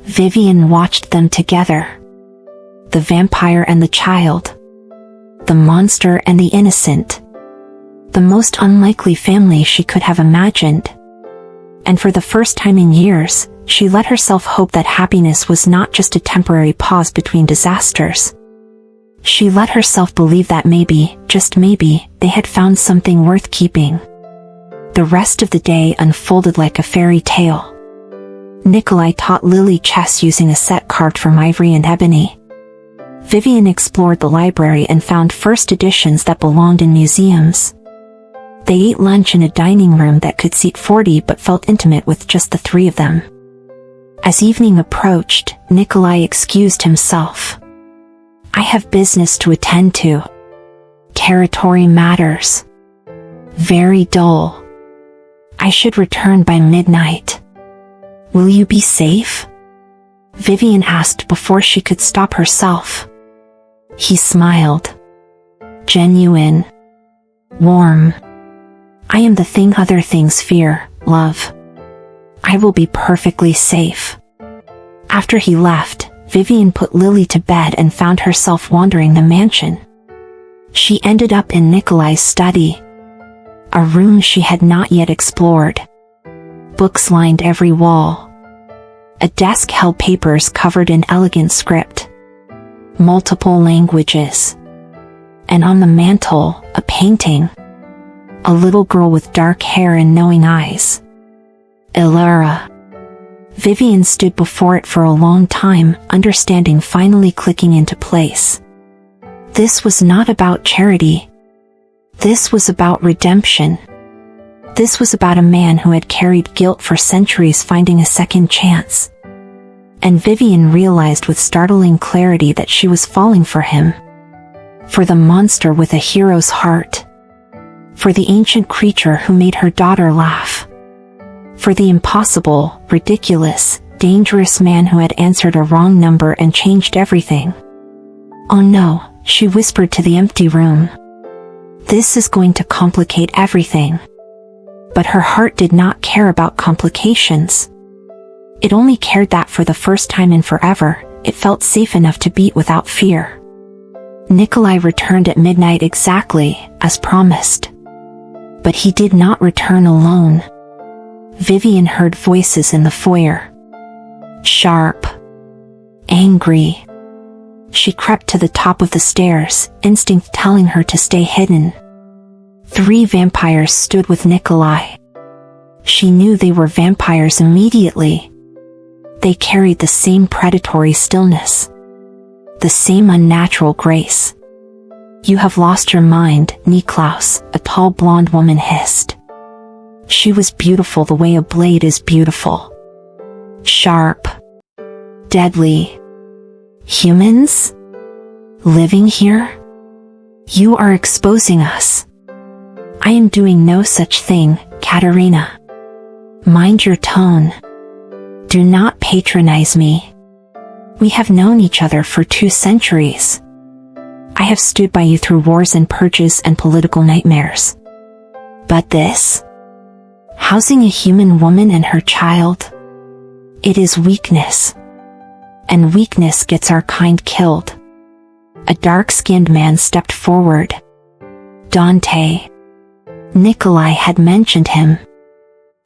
Vivian watched them together. The vampire and the child. The monster and the innocent. The most unlikely family she could have imagined. And for the first time in years, she let herself hope that happiness was not just a temporary pause between disasters. She let herself believe that maybe, just maybe, they had found something worth keeping. The rest of the day unfolded like a fairy tale. Nikolai taught Lily chess using a set carved from ivory and ebony. Vivian explored the library and found first editions that belonged in museums. They ate lunch in a dining room that could seat 40 but felt intimate with just the three of them. As evening approached, Nikolai excused himself. I have business to attend to. Territory matters. Very dull. I should return by midnight. Will you be safe? Vivian asked before she could stop herself. He smiled. Genuine. Warm. I am the thing other things fear, love. I will be perfectly safe. After he left, Vivian put Lily to bed and found herself wandering the mansion. She ended up in Nikolai's study. A room she had not yet explored. Books lined every wall. A desk held papers covered in elegant script, multiple languages, and on the mantel, a painting. A little girl with dark hair and knowing eyes. Ilara. Vivian stood before it for a long time, understanding finally clicking into place. This was not about charity. This was about redemption. This was about a man who had carried guilt for centuries finding a second chance. And Vivian realized with startling clarity that she was falling for him. For the monster with a hero's heart. For the ancient creature who made her daughter laugh. For the impossible, ridiculous, dangerous man who had answered a wrong number and changed everything. "Oh no," she whispered to the empty room. "This is going to complicate everything." But her heart did not care about complications. It only cared that for the first time in forever, it felt safe enough to beat without fear. Nikolai returned at midnight exactly, as promised. But he did not return alone. Vivian heard voices in the foyer. Sharp. Angry. She crept to the top of the stairs, instinct telling her to stay hidden. 3 vampires stood with Nikolai. She knew they were vampires immediately. They carried the same predatory stillness. The same unnatural grace. "You have lost your mind, Niklaus," a tall blonde woman hissed. She was beautiful the way a blade is beautiful. Sharp. Deadly. "Humans? Living here? You are exposing us." "I am doing no such thing, Katerina. Mind your tone. Do not patronize me. We have known each other for 2 centuries. I have stood by you through wars and purges and political nightmares. But this? Housing a human woman and her child? It is weakness. And weakness gets our kind killed." A dark-skinned man stepped forward. Dante. Nikolai had mentioned him.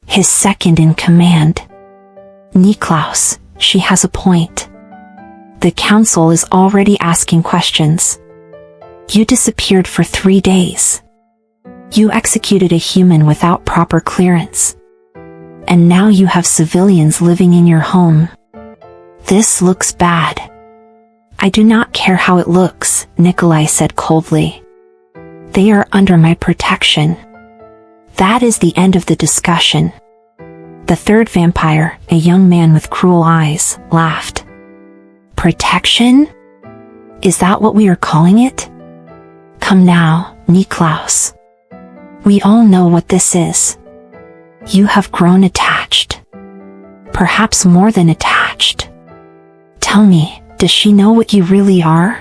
His second in command. "Niklaus, she has a point. The council is already asking questions. You disappeared for 3 days. You executed a human without proper clearance. And now you have civilians living in your home. This looks bad." "I do not care how it looks," Nikolai said coldly. "They are under my protection. That is the end of the discussion." The third vampire, a young man with cruel eyes, laughed. "Protection? Is that what we are calling it? Come now, Niklaus. We all know what this is. You have grown attached. Perhaps more than attached. Tell me, does she know what you really are?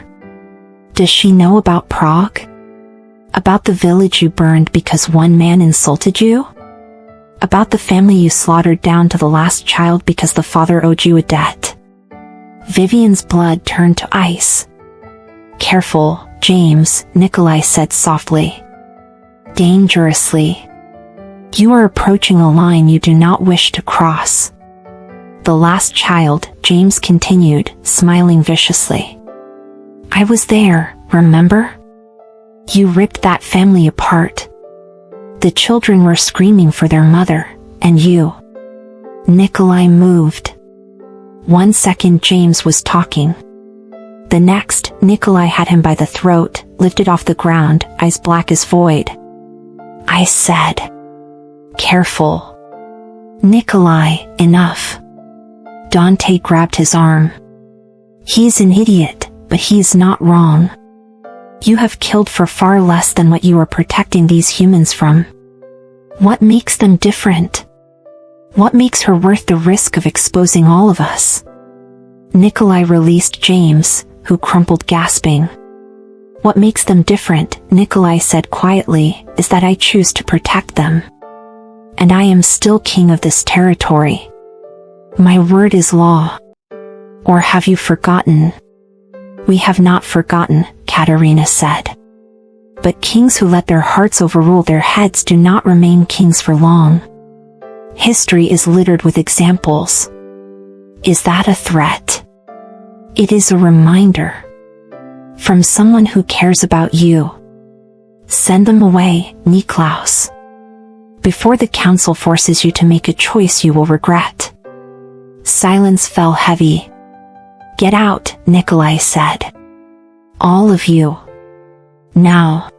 Does she know about Prague? About the village you burned because one man insulted you? About the family you slaughtered down to the last child because the father owed you a debt?" Vivian's blood turned to ice. "Careful, James," Nikolai said softly. "Dangerously. You are approaching a line you do not wish to cross." "The last child," James continued, smiling viciously. "I was there, remember? You ripped that family apart. The children were screaming for their mother, and you." Nikolai moved. 1 second James was talking. The next, Nikolai had him by the throat, lifted off the ground, eyes black as void. "I said. Careful. Nikolai, enough." Dante grabbed his arm. "He's an idiot, but he's not wrong. You have killed for far less than what you are protecting these humans from. What makes them different? What makes her worth the risk of exposing all of us?" Nikolai released James, who crumpled gasping. "What makes them different," Nikolai said quietly, "is that I choose to protect them. And I am still king of this territory. My word is law. Or have you forgotten?" "We have not forgotten," Katerina said. "But kings who let their hearts overrule their heads do not remain kings for long. History is littered with examples. Is that a threat? It is a reminder. From someone who cares about you. Send them away, Niklaus. Before the council forces you to make a choice you will regret. Silence fell heavy. Get out, Nikolai said. All of you. Now.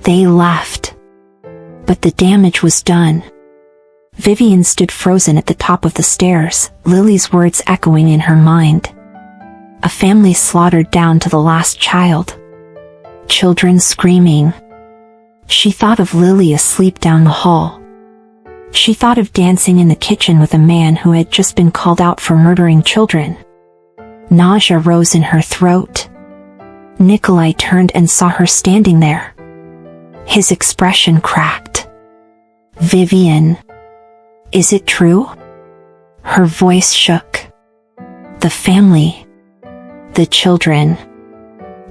They left. But the damage was done. Vivian stood frozen at the top of the stairs, Lily's words echoing in her mind. A family slaughtered down to the last child. Children screaming. She thought of Lily asleep down the hall. She thought of dancing in the kitchen with a man who had just been called out for murdering children. Nausea rose in her throat. Nikolai turned and saw her standing there. His expression cracked. Vivian. Is it true? Her voice shook. The family. The children.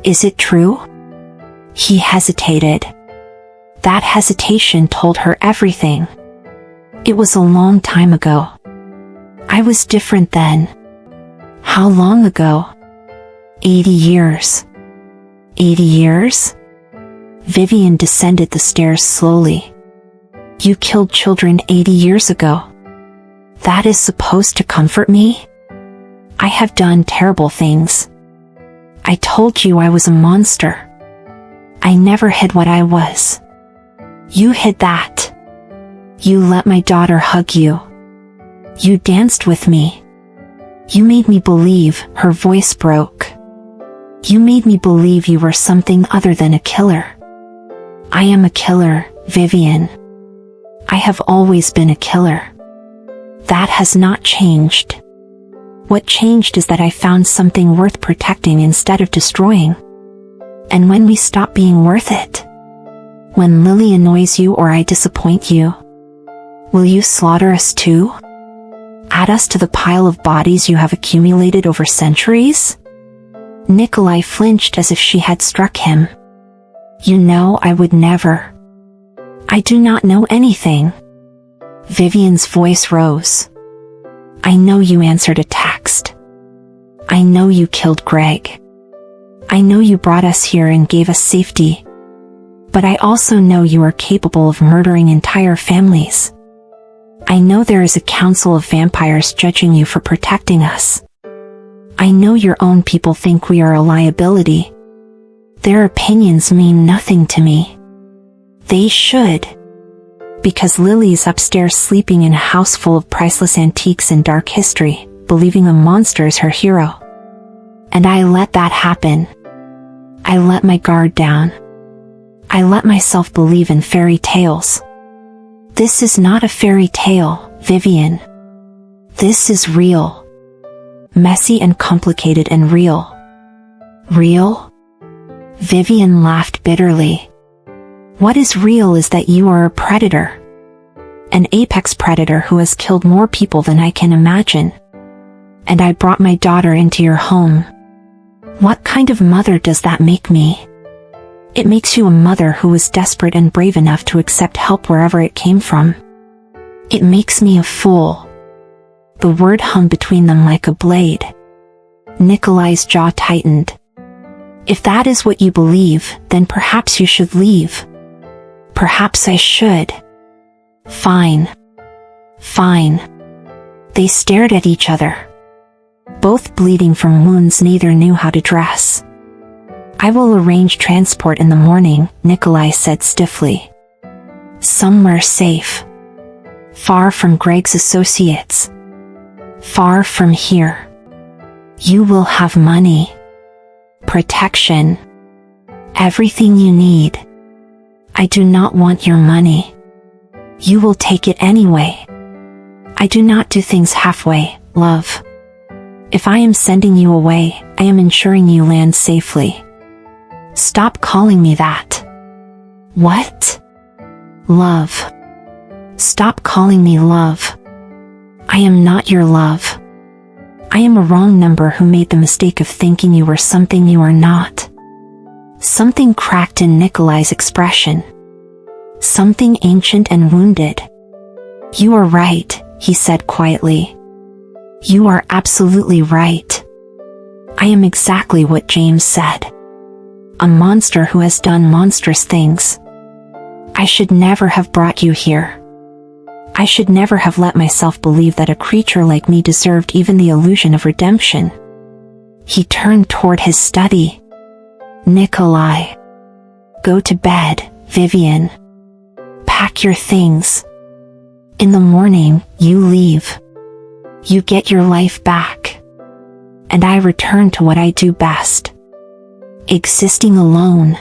Is it true? He hesitated. That hesitation told her everything. It was a long time ago. I was different then. How long ago? 80 years. 80 years? Vivian descended the stairs slowly. You killed children 80 years ago. That is supposed to comfort me? I have done terrible things. I told you I was a monster. I never hid what I was. You hid that. You let my daughter hug you. You danced with me. You made me believe, her voice broke. You made me believe you were something other than a killer. I am a killer, Vivian. I have always been a killer. That has not changed. What changed is that I found something worth protecting instead of destroying. And when we stop being worth it? When Lily annoys you or I disappoint you? Will you slaughter us too? Add us to the pile of bodies you have accumulated over centuries? Nikolai flinched as if she had struck him. You know I would never. I do not know anything. Vivian's voice rose. I know you answered a text. I know you killed Greg. I know you brought us here and gave us safety. But I also know you are capable of murdering entire families. I know there is a council of vampires judging you for protecting us. I know your own people think we are a liability. Their opinions mean nothing to me. They should. Because Lily's upstairs sleeping in a house full of priceless antiques and dark history, believing a monster is her hero. And I let that happen. I let my guard down. I let myself believe in fairy tales. This is not a fairy tale, Vivian. This is real. Messy and complicated and real. Real? Vivian laughed bitterly. What is real is that you are a predator. An apex predator who has killed more people than I can imagine. And I brought my daughter into your home. What kind of mother does that make me? It makes you a mother who was desperate and brave enough to accept help wherever it came from. It makes me a fool. The word hummed between them like a blade. Nikolai's jaw tightened. If that is what you believe, then perhaps you should leave. Perhaps I should. Fine. Fine. They stared at each other. Both bleeding from wounds neither knew how to dress. I will arrange transport in the morning, Nikolai said stiffly. Somewhere safe. Far from Greg's associates. Far from here. You will have money. Protection. Everything you need. I do not want your money. You will take it anyway. I do not do things halfway, love. If I am sending you away, I am ensuring you land safely. Stop calling me that. What? Love. Stop calling me love. I am not your love. I am a wrong number who made the mistake of thinking you were something you are not. Something cracked in Nikolai's expression. Something ancient and wounded. You are right, he said quietly. You are absolutely right. I am exactly what James said. A monster who has done monstrous things. I should never have brought you here. I should never have let myself believe that a creature like me deserved even the illusion of redemption. He turned toward his study. Nikolai. Go to bed, Vivian. Pack your things. In the morning, you leave. You get your life back. And I return to what I do best. Existing alone.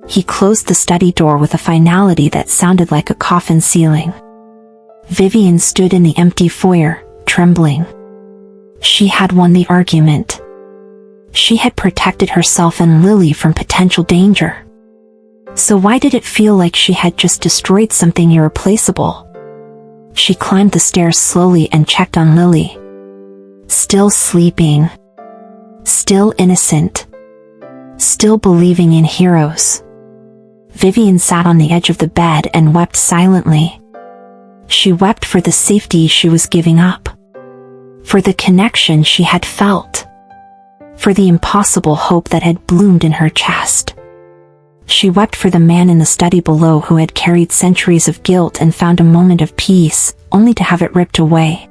He closed the study door with a finality that sounded like a coffin ceiling. Vivian stood in the empty foyer, trembling. She had won the argument. She had protected herself and Lily from potential danger. So why did it feel like she had just destroyed something irreplaceable? She climbed the stairs slowly and checked on Lily. Still sleeping. Still innocent. Still believing in heroes. Vivian sat on the edge of the bed and wept silently. She wept for the safety she was giving up. For the connection she had felt. For the impossible hope that had bloomed in her chest. She wept for the man in the study below who had carried centuries of guilt and found a moment of peace, only to have it ripped away.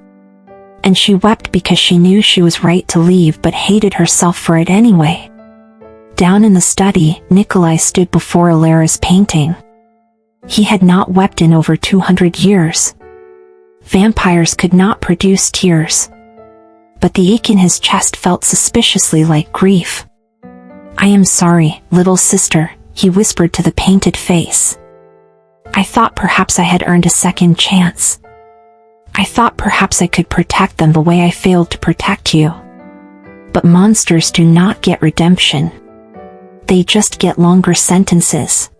And she wept because she knew she was right to leave but hated herself for it anyway. Down in the study, Nikolai stood before Alara's painting. He had not wept in over 200 years. Vampires could not produce tears. But the ache in his chest felt suspiciously like grief. I am sorry, little sister, he whispered to the painted face. I thought perhaps I had earned a second chance. I thought perhaps I could protect them the way I failed to protect you. But monsters do not get redemption. They just get longer sentences.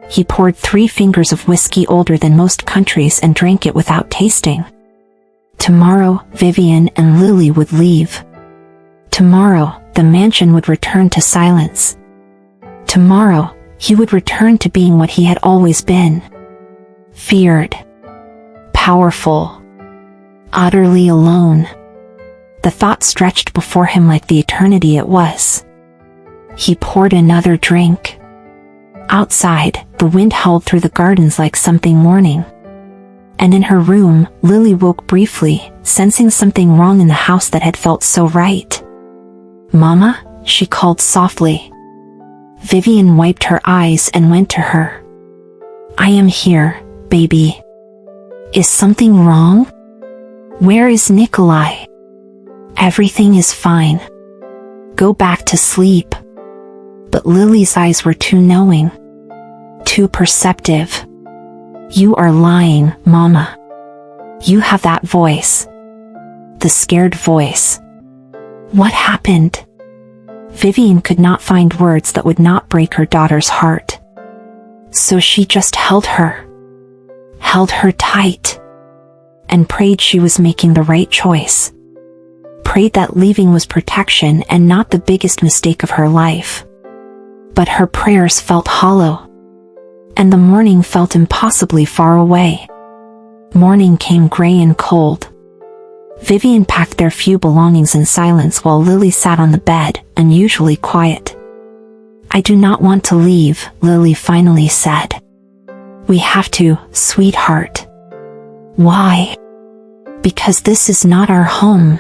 He poured 3 fingers of whiskey older than most countries and drank it without tasting. Tomorrow, Vivian and Lily would leave. Tomorrow, the mansion would return to silence. Tomorrow, he would return to being what he had always been. Feared. Powerful. Utterly alone. The thought stretched before him like the eternity it was. He poured another drink. Outside, the wind howled through the gardens like something warning. And in her room, Lily woke briefly, sensing something wrong in the house that had felt so right. Mama, she called softly. Vivian wiped her eyes and went to her. I am here, baby. Is something wrong? Where is Nikolai? Everything is fine. Go back to sleep. But Lily's eyes were too knowing. Too perceptive. You are lying, Mama. You have that voice. The scared voice. What happened? Vivian could not find words that would not break her daughter's heart. So she just held her tight, and prayed she was making the right choice. Prayed that leaving was protection and not the biggest mistake of her life. But her prayers felt hollow. And the morning felt impossibly far away. Morning came gray and cold. Vivian packed their few belongings in silence while Lily sat on the bed, unusually quiet. I do not want to leave, Lily finally said. We have to, sweetheart. Why? Because this is not our home.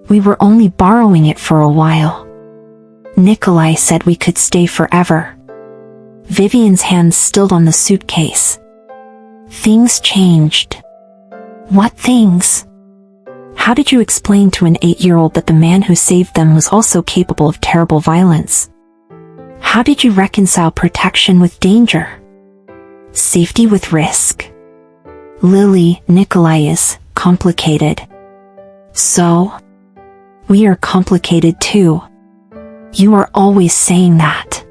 We were only borrowing it for a while. Nikolai said we could stay forever. Vivian's hands stilled on the suitcase. Things changed. What things? How did you explain to an 8-year-old that the man who saved them was also capable of terrible violence? How did you reconcile protection with danger? Safety with risk? Lily, Nikolai is complicated. So? We are complicated too. You are always saying that.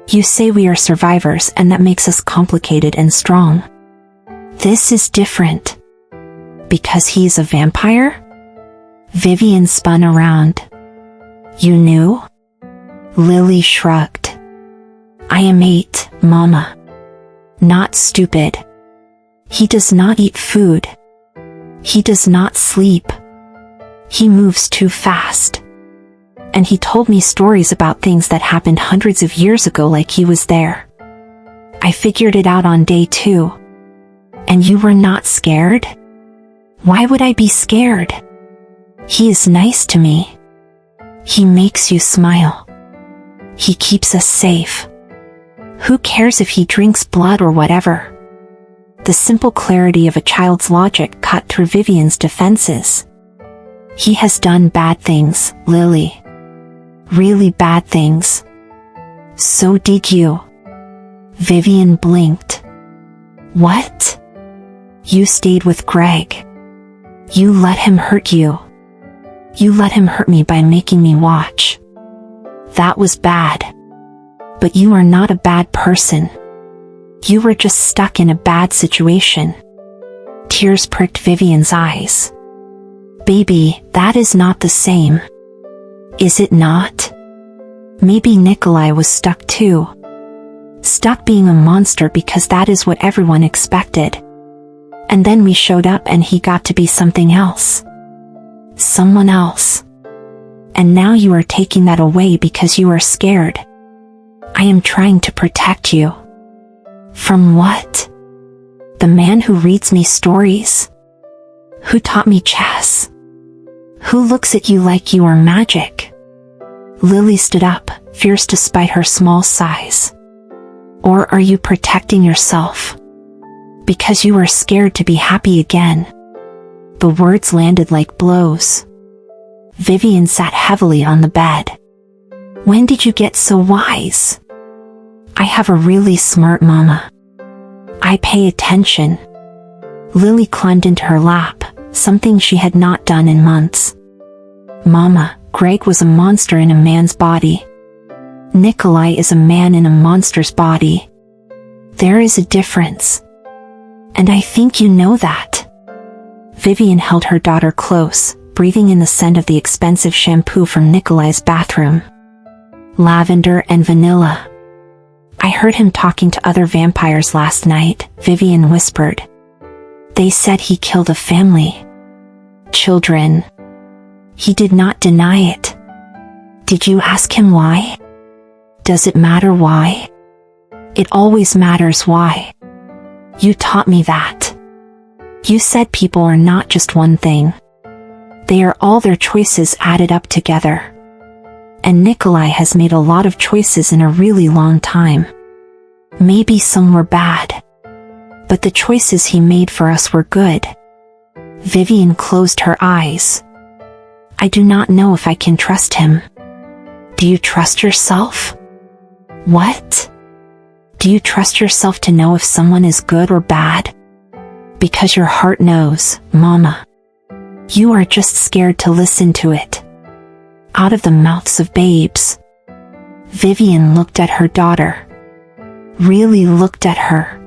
You say we are survivors and that makes us complicated and strong. This is different. Because he's a vampire? Vivian spun around. You knew? Lily shrugged. I am 8, Mama. Not stupid. He does not eat food. He does not sleep. He moves too fast. And he told me stories about things that happened hundreds of years ago like he was there. I figured it out on day 2. And you were not scared? Why would I be scared? He is nice to me. He makes you smile. He keeps us safe. Who cares if he drinks blood or whatever? The simple clarity of a child's logic cut through Vivian's defenses. He has done bad things, Lily. Really bad things. So did you. Vivian blinked. What? You stayed with Greg. You let him hurt you. You let him hurt me by making me watch. That was bad. But you are not a bad person. You were just stuck in a bad situation. Tears pricked Vivian's eyes. Baby, that is not the same. Is it not? Maybe Nikolai was stuck too. Stuck being a monster because that is what everyone expected. And then we showed up and he got to be something else. Someone else. And now you are taking that away because you are scared. I am trying to protect you. From what? The man who reads me stories? Who taught me chess? Who looks at you like you are magic? Lily stood up, fierce despite her small size. Or are you protecting yourself? Because you are scared to be happy again. The words landed like blows. Vivian sat heavily on the bed. When did you get so wise? I have a really smart mama. I pay attention. Lily climbed into her lap, something she had not done in months. Mama, Greg was a monster in a man's body. Nikolai is a man in a monster's body. There is a difference. And I think you know that. Vivian held her daughter close, breathing in the scent of the expensive shampoo from Nikolai's bathroom. Lavender and vanilla. I heard him talking to other vampires last night, Vivian whispered. They said he killed a family. Children. He did not deny it. Did you ask him why? Does it matter why? It always matters why. You taught me that. You said people are not just one thing. They are all their choices added up together. And Nikolai has made a lot of choices in a really long time. Maybe some were bad. But the choices he made for us were good. Vivian closed her eyes. I do not know if I can trust him. Do you trust yourself? What? Do you trust yourself to know if someone is good or bad? Because your heart knows, Mama. You are just scared to listen to it. Out of the mouths of babes. Vivian looked at her daughter. Really looked at her.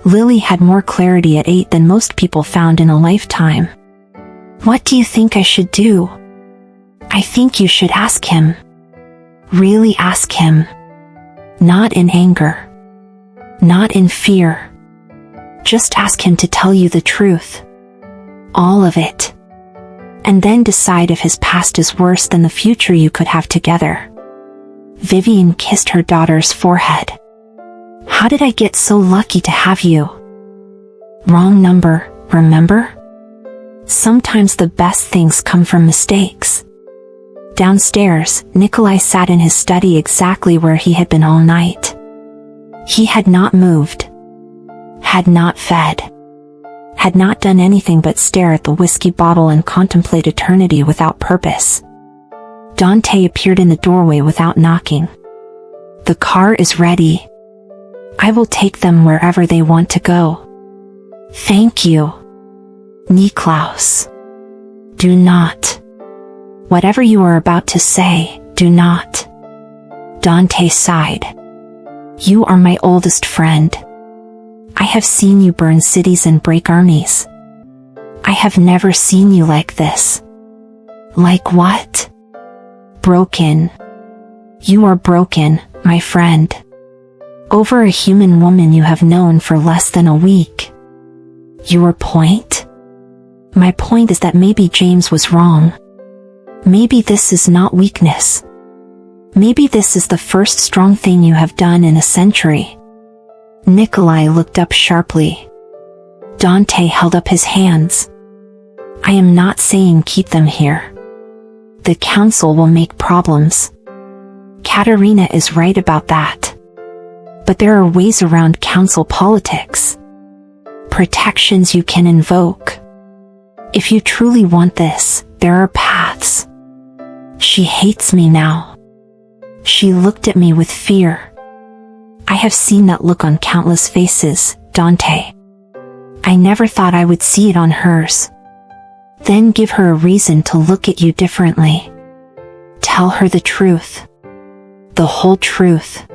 Lily had more clarity at 8 than most people found in a lifetime. What do you think I should do? I think you should ask him. Really ask him. Not in anger. Not in fear. Just ask him to tell you the truth. All of it. And then decide if his past is worse than the future you could have together. Vivian kissed her daughter's forehead. How did I get so lucky to have you? Wrong number, remember? Sometimes the best things come from mistakes. Downstairs, Nikolai sat in his study exactly where he had been all night. He had not moved. Had not fed. Had not done anything but stare at the whiskey bottle and contemplate eternity without purpose. Dante appeared in the doorway without knocking. The car is ready. I will take them wherever they want to go. Thank you. Niklaus. Do not. Whatever you are about to say, do not. Dante sighed. You are my oldest friend. I have seen you burn cities and break armies. I have never seen you like this. Like what? Broken. You are broken, my friend. Over a human woman you have known for less than a week. Your point? My point is that maybe James was wrong. Maybe this is not weakness. Maybe this is the first strong thing you have done in a century. Nikolai looked up sharply. Dante held up his hands. I am not saying keep them here. The council will make problems. Katerina is right about that. But there are ways around council politics. Protections you can invoke. If you truly want this, there are paths. She hates me now. She looked at me with fear. I have seen that look on countless faces, Dante. I never thought I would see it on hers. Then give her a reason to look at you differently. Tell her the truth. The whole truth.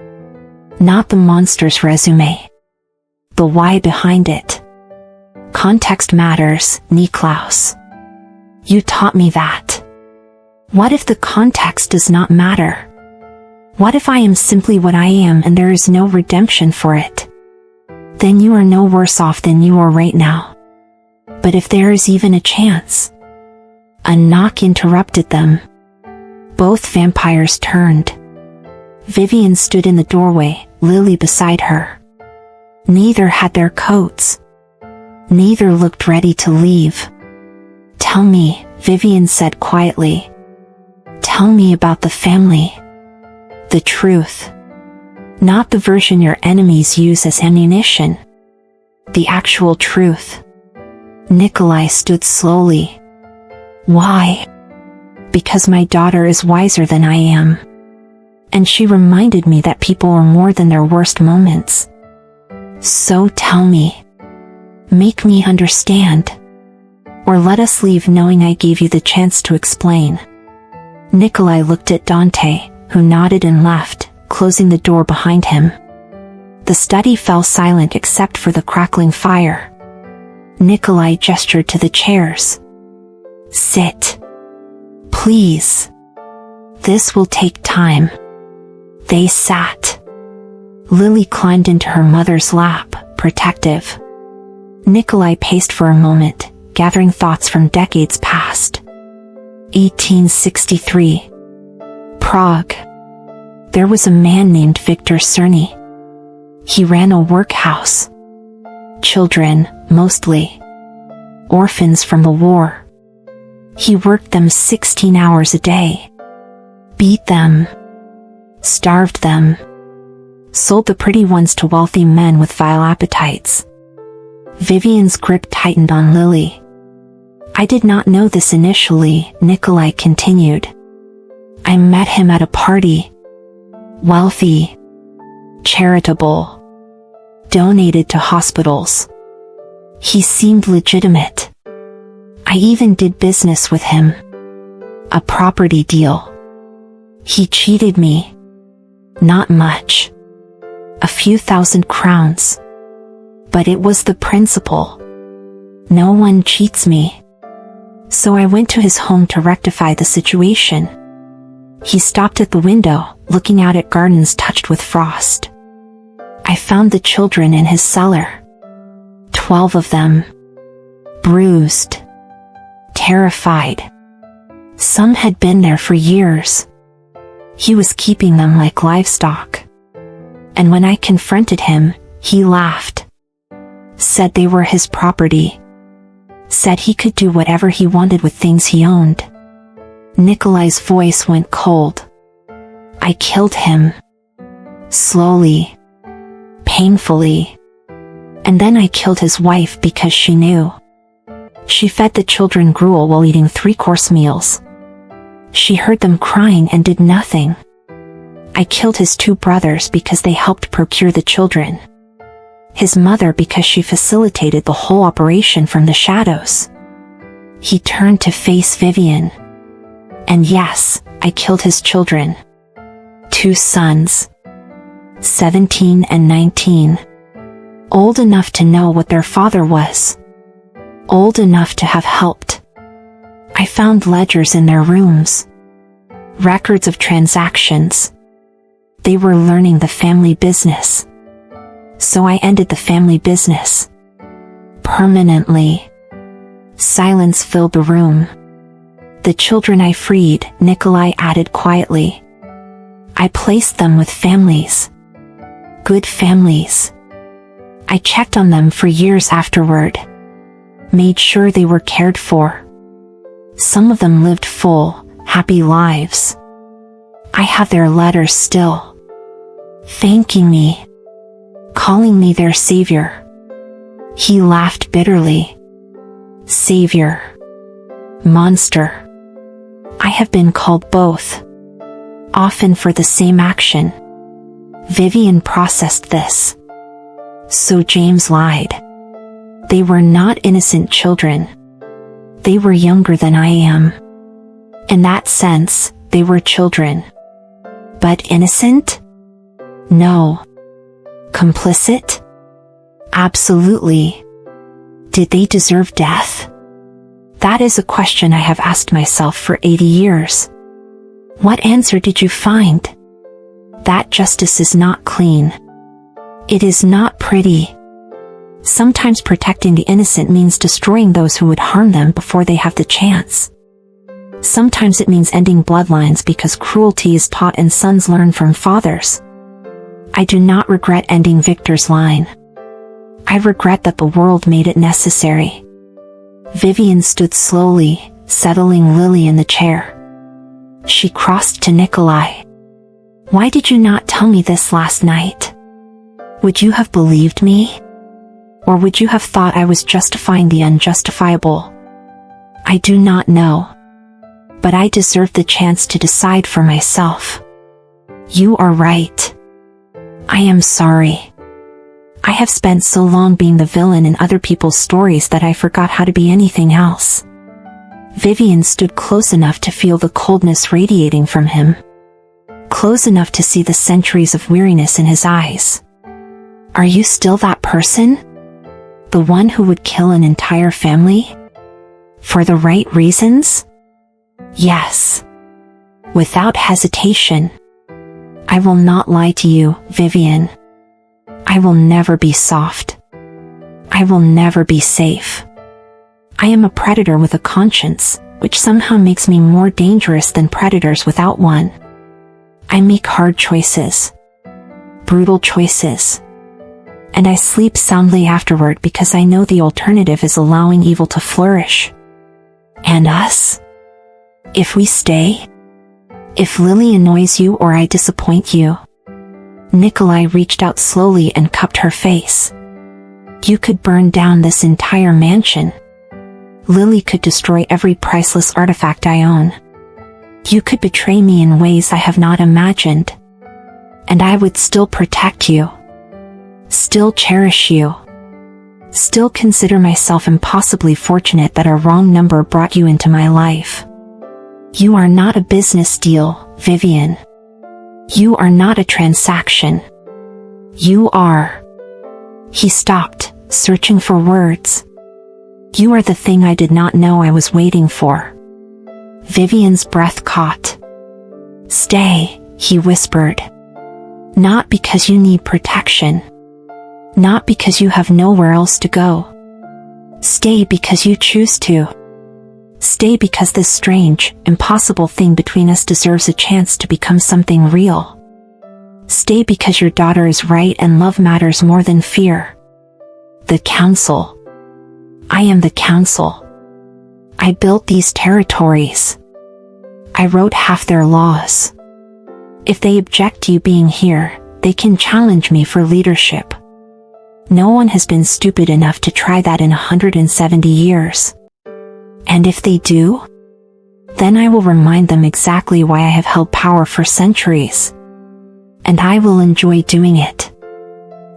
Not the monster's resume. The why behind it. Context matters, Niklaus. You taught me that. What if the context does not matter? What if I am simply what I am and there is no redemption for it? Then you are no worse off than you are right now. But if there is even a chance. A knock interrupted them. Both vampires turned. Vivian stood in the doorway, Lily beside her. Neither had their coats. Neither looked ready to leave. Tell me, Vivian said quietly. Tell me about the family. The truth. Not the version your enemies use as ammunition. The actual truth. Nikolai stood slowly. Why? Because my daughter is wiser than I am. And she reminded me that people are more than their worst moments. So tell me. Make me understand. Or let us leave knowing I gave you the chance to explain. Nikolai looked at Dante, who nodded and left, closing the door behind him. The study fell silent except for the crackling fire. Nikolai gestured to the chairs. Sit. Please. This will take time. They sat. Lily climbed into her mother's lap, protective. Nikolai paced for a moment, gathering thoughts from decades past. 1863. Prague. There was a man named Victor Cerny. He ran a workhouse. Children, mostly. Orphans from the war. He worked them 16 hours a day. Beat them. Starved them. Sold the pretty ones to wealthy men with vile appetites. Vivian's grip tightened on Lily. I did not know this initially, Nikolai continued. I met him at a party. Wealthy. Charitable. Donated to hospitals. He seemed legitimate. I even did business with him. A property deal. He cheated me. Not much. A few thousand crowns. But it was the principle. No one cheats me. So I went to his home to rectify the situation. He stopped at the window, looking out at gardens touched with frost. I found the children in his cellar. 12 of them. Bruised. Terrified. Some had been there for years. He was keeping them like livestock. And when I confronted him, he laughed. Said they were his property. Said he could do whatever he wanted with things he owned. Nikolai's voice went cold. I killed him. Slowly. Painfully. And then I killed his wife because she knew. She fed the children gruel while eating 3-course meals. She heard them crying and did nothing. I killed his 2 brothers because they helped procure the children. His mother because she facilitated the whole operation from the shadows. He turned to face Vivian. And yes, I killed his children. 2 sons. 17 and 19. Old enough to know what their father was. Old enough to have helped. I found ledgers in their rooms. Records of transactions. They were learning the family business. So I ended the family business. Permanently. Silence filled the room. The children I freed, Nikolai added quietly. I placed them with families. Good families. I checked on them for years afterward. Made sure they were cared for. Some of them lived full, happy lives. I have their letters still. Thanking me. Calling me their savior. He laughed bitterly. Savior. Monster. I have been called both. Often for the same action. Vivian processed this. So James lied. They were not innocent children. They were younger than I am. In that sense, they were children. But innocent? No. Complicit? Absolutely. Did they deserve death? That is a question I have asked myself for 80 years. What answer did you find? That justice is not clean. It is not pretty. Sometimes protecting the innocent means destroying those who would harm them before they have the chance. Sometimes it means ending bloodlines because cruelty is taught and sons learn from fathers. I do not regret ending Victor's line. I regret that the world made it necessary. Vivian stood slowly, settling Lily in the chair. She crossed to Nikolai. Why did you not tell me this last night? Would you have believed me? Or would you have thought I was justifying the unjustifiable? I do not know. But I deserve the chance to decide for myself. You are right. I am sorry. I have spent so long being the villain in other people's stories that I forgot how to be anything else. Vivian stood close enough to feel the coldness radiating from him. Close enough to see the centuries of weariness in his eyes. Are you still that person? The one who would kill an entire family? For the right reasons? Yes. Without hesitation. I will not lie to you, Vivian. I will never be soft. I will never be safe. I am a predator with a conscience, which somehow makes me more dangerous than predators without one. I make hard choices. Brutal choices. And I sleep soundly afterward because I know the alternative is allowing evil to flourish. And us? If we stay? If Lily annoys you or I disappoint you? Nikolai reached out slowly and cupped her face. You could burn down this entire mansion. Lily could destroy every priceless artifact I own. You could betray me in ways I have not imagined. And I would still protect you. Still cherish you. Still consider myself impossibly fortunate that a wrong number brought you into my life. You are not a business deal, Vivian. You are not a transaction. You are. He stopped, searching for words. You are the thing I did not know I was waiting for. Vivian's breath caught. Stay, he whispered. Not because you need protection. Not because you have nowhere else to go. Stay because you choose to. Stay because this strange, impossible thing between us deserves a chance to become something real. Stay because your daughter is right and love matters more than fear. The council. I am the council. I built these territories. I wrote half their laws. If they object to you being here, they can challenge me for leadership. No one has been stupid enough to try that in 170 years. And if they do, then I will remind them exactly why I have held power for centuries. And I will enjoy doing it.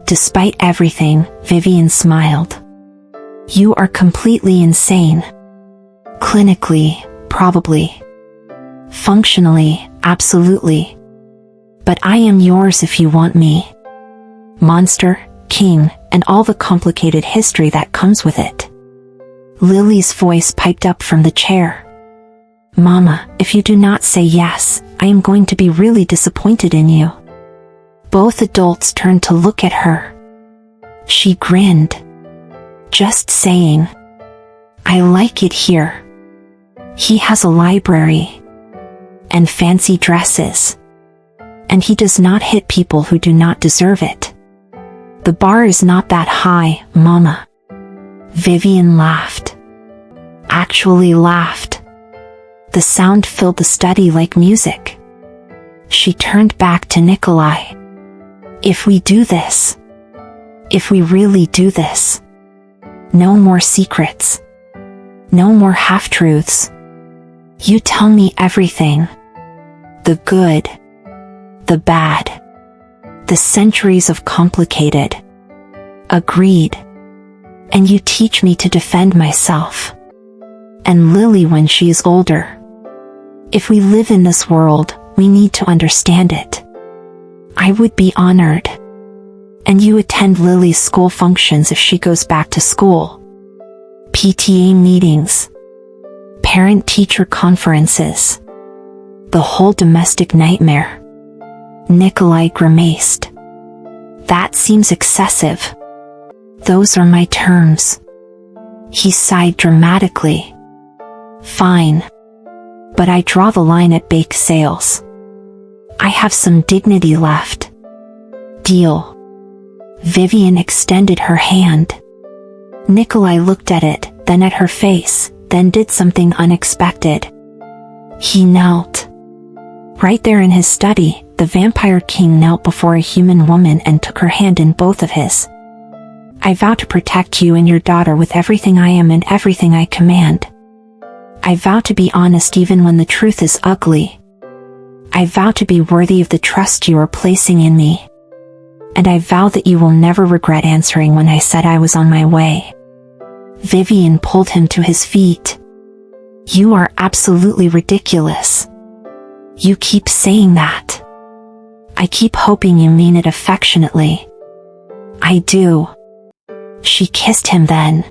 Despite everything, Vivian smiled. You are completely insane. Clinically, probably. Functionally, absolutely. But I am yours if you want me. Monster, king, and all the complicated history that comes with it. Lily's voice piped up from the chair. Mama, if you do not say yes, I am going to be really disappointed in you. Both adults turned to look at her. She grinned. Just saying. I like it here. He has a library and fancy dresses, and he does not hit people who do not deserve it. The bar is not that high, Mama." Vivian laughed. Actually laughed. The sound filled the study like music. She turned back to Nikolai. "If we do this, if we really do this, no more secrets, no more half-truths. You tell me everything. The good, the bad, the centuries of complicated. Agreed. And you teach me to defend myself. And Lily when she is older. If we live in this world, we need to understand it. I would be honored. And you attend Lily's school functions if she goes back to school. PTA meetings. Parent-teacher conferences. The whole domestic nightmare." Nikolai grimaced. "That seems excessive. Those are my terms." He sighed dramatically. "Fine. But I draw the line at bake sales. I have some dignity left. Deal." Vivian extended her hand. Nikolai looked at it, then at her face, then did something unexpected. He knelt. Right there in his study, the Vampire King knelt before a human woman and took her hand in both of his. "I vow to protect you and your daughter with everything I am and everything I command. I vow to be honest even when the truth is ugly. I vow to be worthy of the trust you are placing in me. And I vow that you will never regret answering when I said I was on my way." Vivian pulled him to his feet. "You are absolutely ridiculous. You keep saying that. I keep hoping you mean it affectionately." "I do." She kissed him then.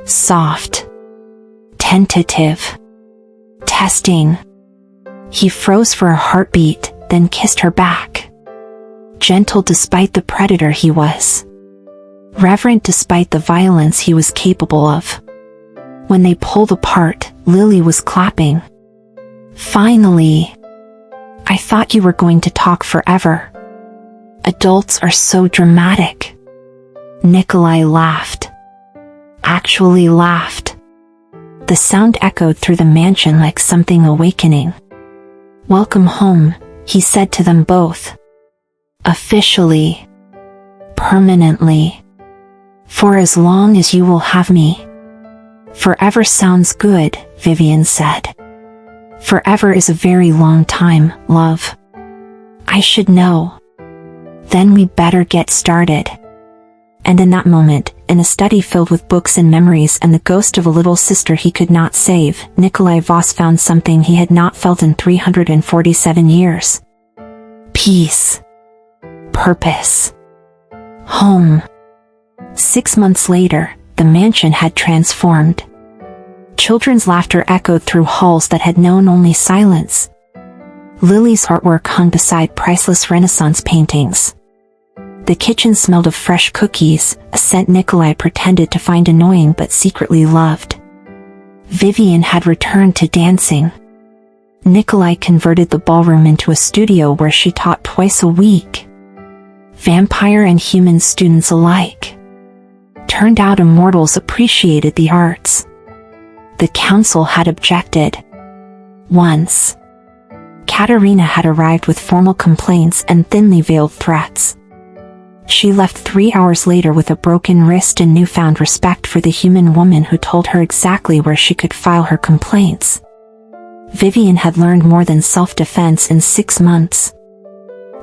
Soft. Tentative. Testing. He froze for a heartbeat, then kissed her back. Gentle despite the predator he was. Reverent despite the violence he was capable of. When they pulled apart, Lily was clapping. "Finally! I thought you were going to talk forever. Adults are so dramatic." Nikolai laughed. Actually laughed. The sound echoed through the mansion like something awakening. "Welcome home," he said to them both. "Officially. Permanently. For as long as you will have me." "Forever sounds good," Vivian said. "Forever is a very long time, love." "I should know." "Then we better get started." And in that moment, in a study filled with books and memories and the ghost of a little sister he could not save, Nikolai Voss found something he had not felt in 347 years. Peace. Purpose. Home. 6 months later, the mansion had transformed. Children's laughter echoed through halls that had known only silence. Lily's artwork hung beside priceless Renaissance paintings. The kitchen smelled of fresh cookies, a scent Nikolai pretended to find annoying but secretly loved. Vivian had returned to dancing. Nikolai converted the ballroom into a studio where she taught twice a week. Vampire and human students alike. Turned out immortals appreciated the arts. The council had objected. Once. Katerina had arrived with formal complaints and thinly veiled threats. She left 3 hours later with a broken wrist and newfound respect for the human woman who told her exactly where she could file her complaints. Vivian had learned more than self-defense in 6 months.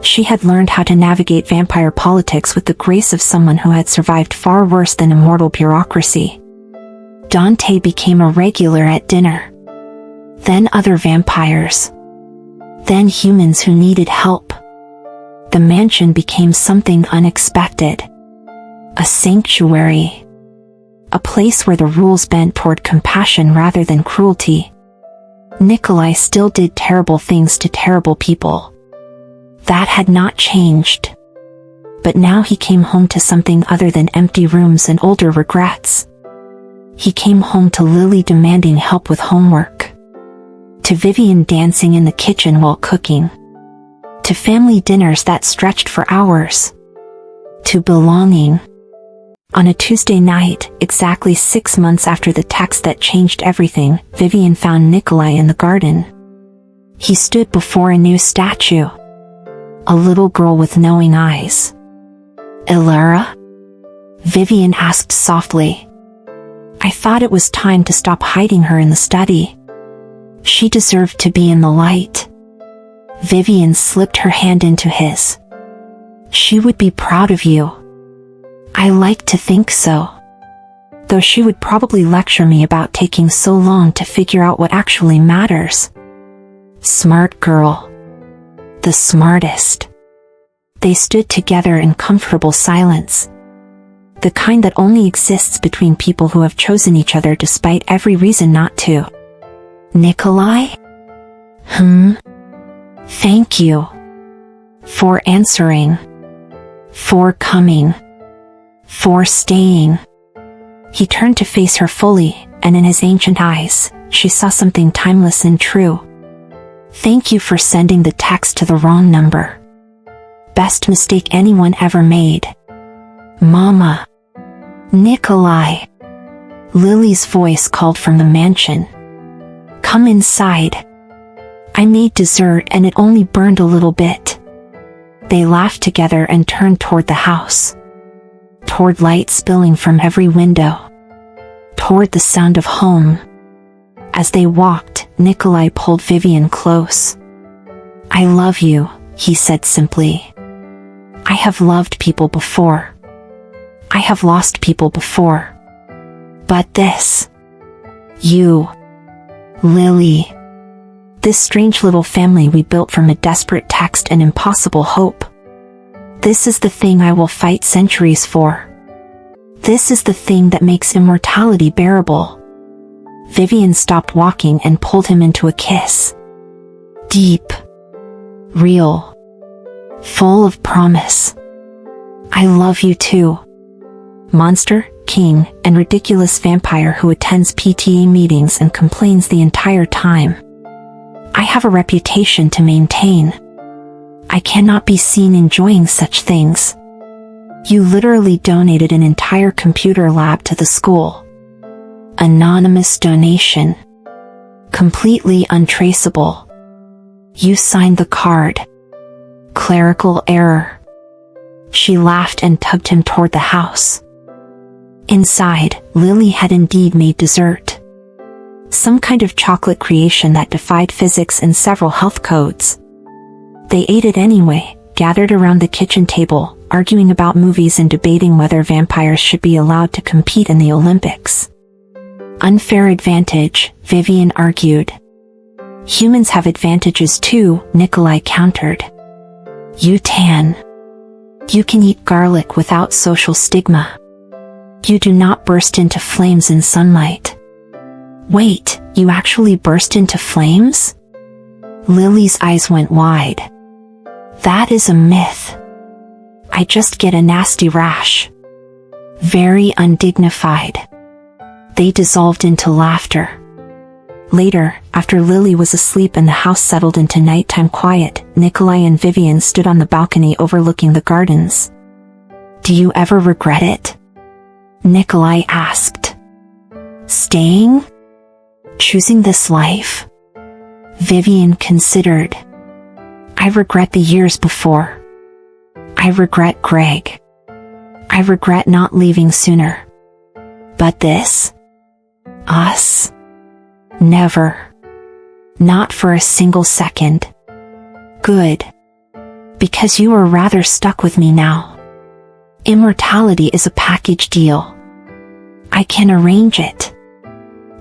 She had learned how to navigate vampire politics with the grace of someone who had survived far worse than immortal bureaucracy. Dante became a regular at dinner. Then other vampires. Then humans who needed help. The mansion became something unexpected. A sanctuary. A place where the rules bent toward compassion rather than cruelty. Nikolai still did terrible things to terrible people. That had not changed. But now he came home to something other than empty rooms and older regrets. He came home to Lily demanding help with homework, to Vivian dancing in the kitchen while cooking, to family dinners that stretched for hours, to belonging. On a Tuesday night, exactly 6 months after the text that changed everything, Vivian found Nikolai in the garden. He stood before a new statue. A little girl with knowing eyes. "Ilara?" Vivian asked softly. "I thought it was time to stop hiding her in the study. She deserved to be in the light." Vivian slipped her hand into his. "She would be proud of you." "I like to think so. Though she would probably lecture me about taking so long to figure out what actually matters." Smart girl. The smartest. They stood together in comfortable silence. The kind that only exists between people who have chosen each other despite every reason not to. "Nikolai?" "Thank you. For answering. For coming. For staying." He turned to face her fully, and in his ancient eyes, she saw something timeless and true. "Thank you for sending the text to the wrong number. Best mistake anyone ever made. Mama." "Nikolai." Lily's voice called from the mansion. "Come inside. I made dessert and it only burned a little bit." They laughed together and turned toward the house. Toward light spilling from every window. Toward the sound of home. As they walked, Nikolai pulled Vivian close. "I love you," he said simply. "I have loved people before. I have lost people before. But this. You. Lily. This strange little family we built from a desperate text and impossible hope. This is the thing I will fight centuries for. This is the thing that makes immortality bearable." Vivian stopped walking and pulled him into a kiss. Deep. Real. Full of promise. "I love you too. Monster, king, and ridiculous vampire who attends PTA meetings and complains the entire time. I have a reputation to maintain. I cannot be seen enjoying such things. You literally donated an entire computer lab to the school. Anonymous donation. Completely untraceable. You signed the card. Clerical error." She laughed and tugged him toward the house. Inside, Lily had indeed made dessert. Some kind of chocolate creation that defied physics and several health codes. They ate it anyway, gathered around the kitchen table, arguing about movies and debating whether vampires should be allowed to compete in the Olympics. "Unfair advantage," Vivian argued. "Humans have advantages too," Nikolai countered. "You tan. You can eat garlic without social stigma. You do not burst into flames in sunlight." "Wait, you actually burst into flames?" Lily's eyes went wide. "That is a myth. I just get a nasty rash." Very undignified. They dissolved into laughter. Later, after Lily was asleep and the house settled into nighttime quiet, Nikolai and Vivian stood on the balcony overlooking the gardens. "Do you ever regret it?" Nikolai asked. "Staying? Choosing this life?" Vivian considered. "I regret the years before. I regret Greg. I regret not leaving sooner. But this? Us? Never. Not for a single second." "Good. Because you are rather stuck with me now. Immortality is a package deal. I can arrange it.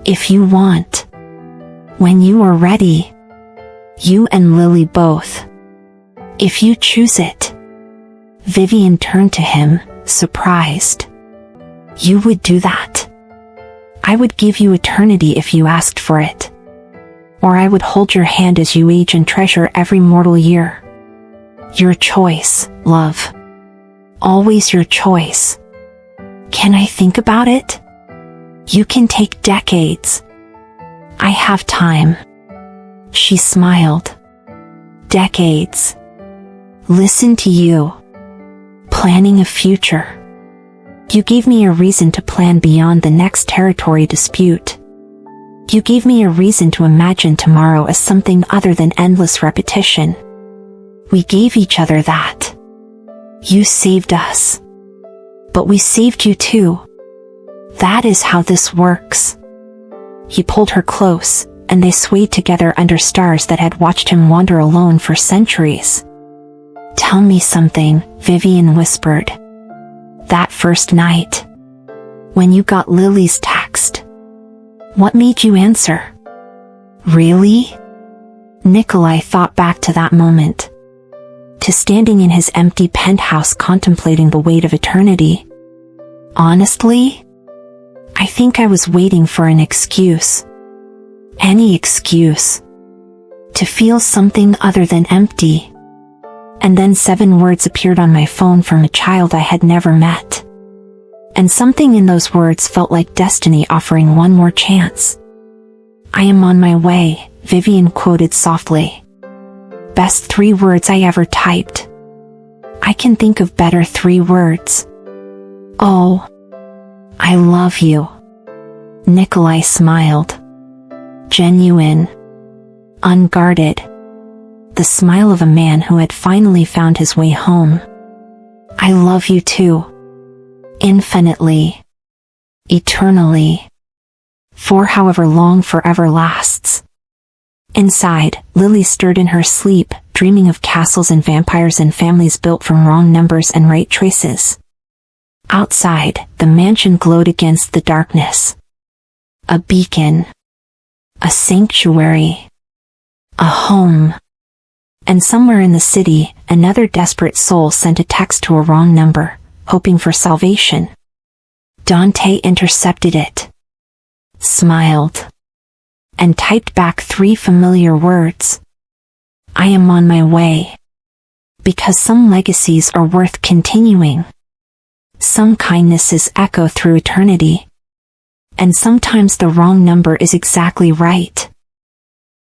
If you want. When you are ready. You and Lily both. If you choose it." Vivian turned to him, surprised. "You would do that? I would give you eternity if you asked for it. Or I would hold your hand as you age and treasure every mortal year. Your choice, love. Always your choice. Can I think about it?" You can take decades. I have time. She smiled. Decades. Listen to you. Planning a future. You gave me a reason to plan beyond the next territory dispute. You gave me a reason to imagine tomorrow as something other than endless repetition. We gave each other that. You saved us. But we saved you too. That is how this works. He pulled her close, and they swayed together under stars that had watched him wander alone for centuries. Tell me something, Vivian whispered. That first night, when you got Lily's text, what made you answer? Really? Nikolai thought back to that moment. To standing in his empty penthouse contemplating the weight of eternity. Honestly, I think I was waiting for an excuse. Any excuse. To feel something other than empty. And then 7 words appeared on my phone from a child I had never met. And something in those words felt like destiny offering one more chance. I am on my way, Vivian quoted softly. Best 3 words I ever typed. I can think of better 3 words. Oh, I love you. Nikolai smiled. Genuine. Unguarded. The smile of a man who had finally found his way home. I love you too. Infinitely. Eternally. For however long forever lasts. Inside, Lily stirred in her sleep, dreaming of castles and vampires and families built from wrong numbers and right choices. Outside, the mansion glowed against the darkness. A beacon. A sanctuary. A home. And somewhere in the city, another desperate soul sent a text to a wrong number, hoping for salvation. Dante intercepted it. Smiled. And typed back 3 familiar words. I am on my way. Because some legacies are worth continuing. Some kindnesses echo through eternity. And sometimes the wrong number is exactly right.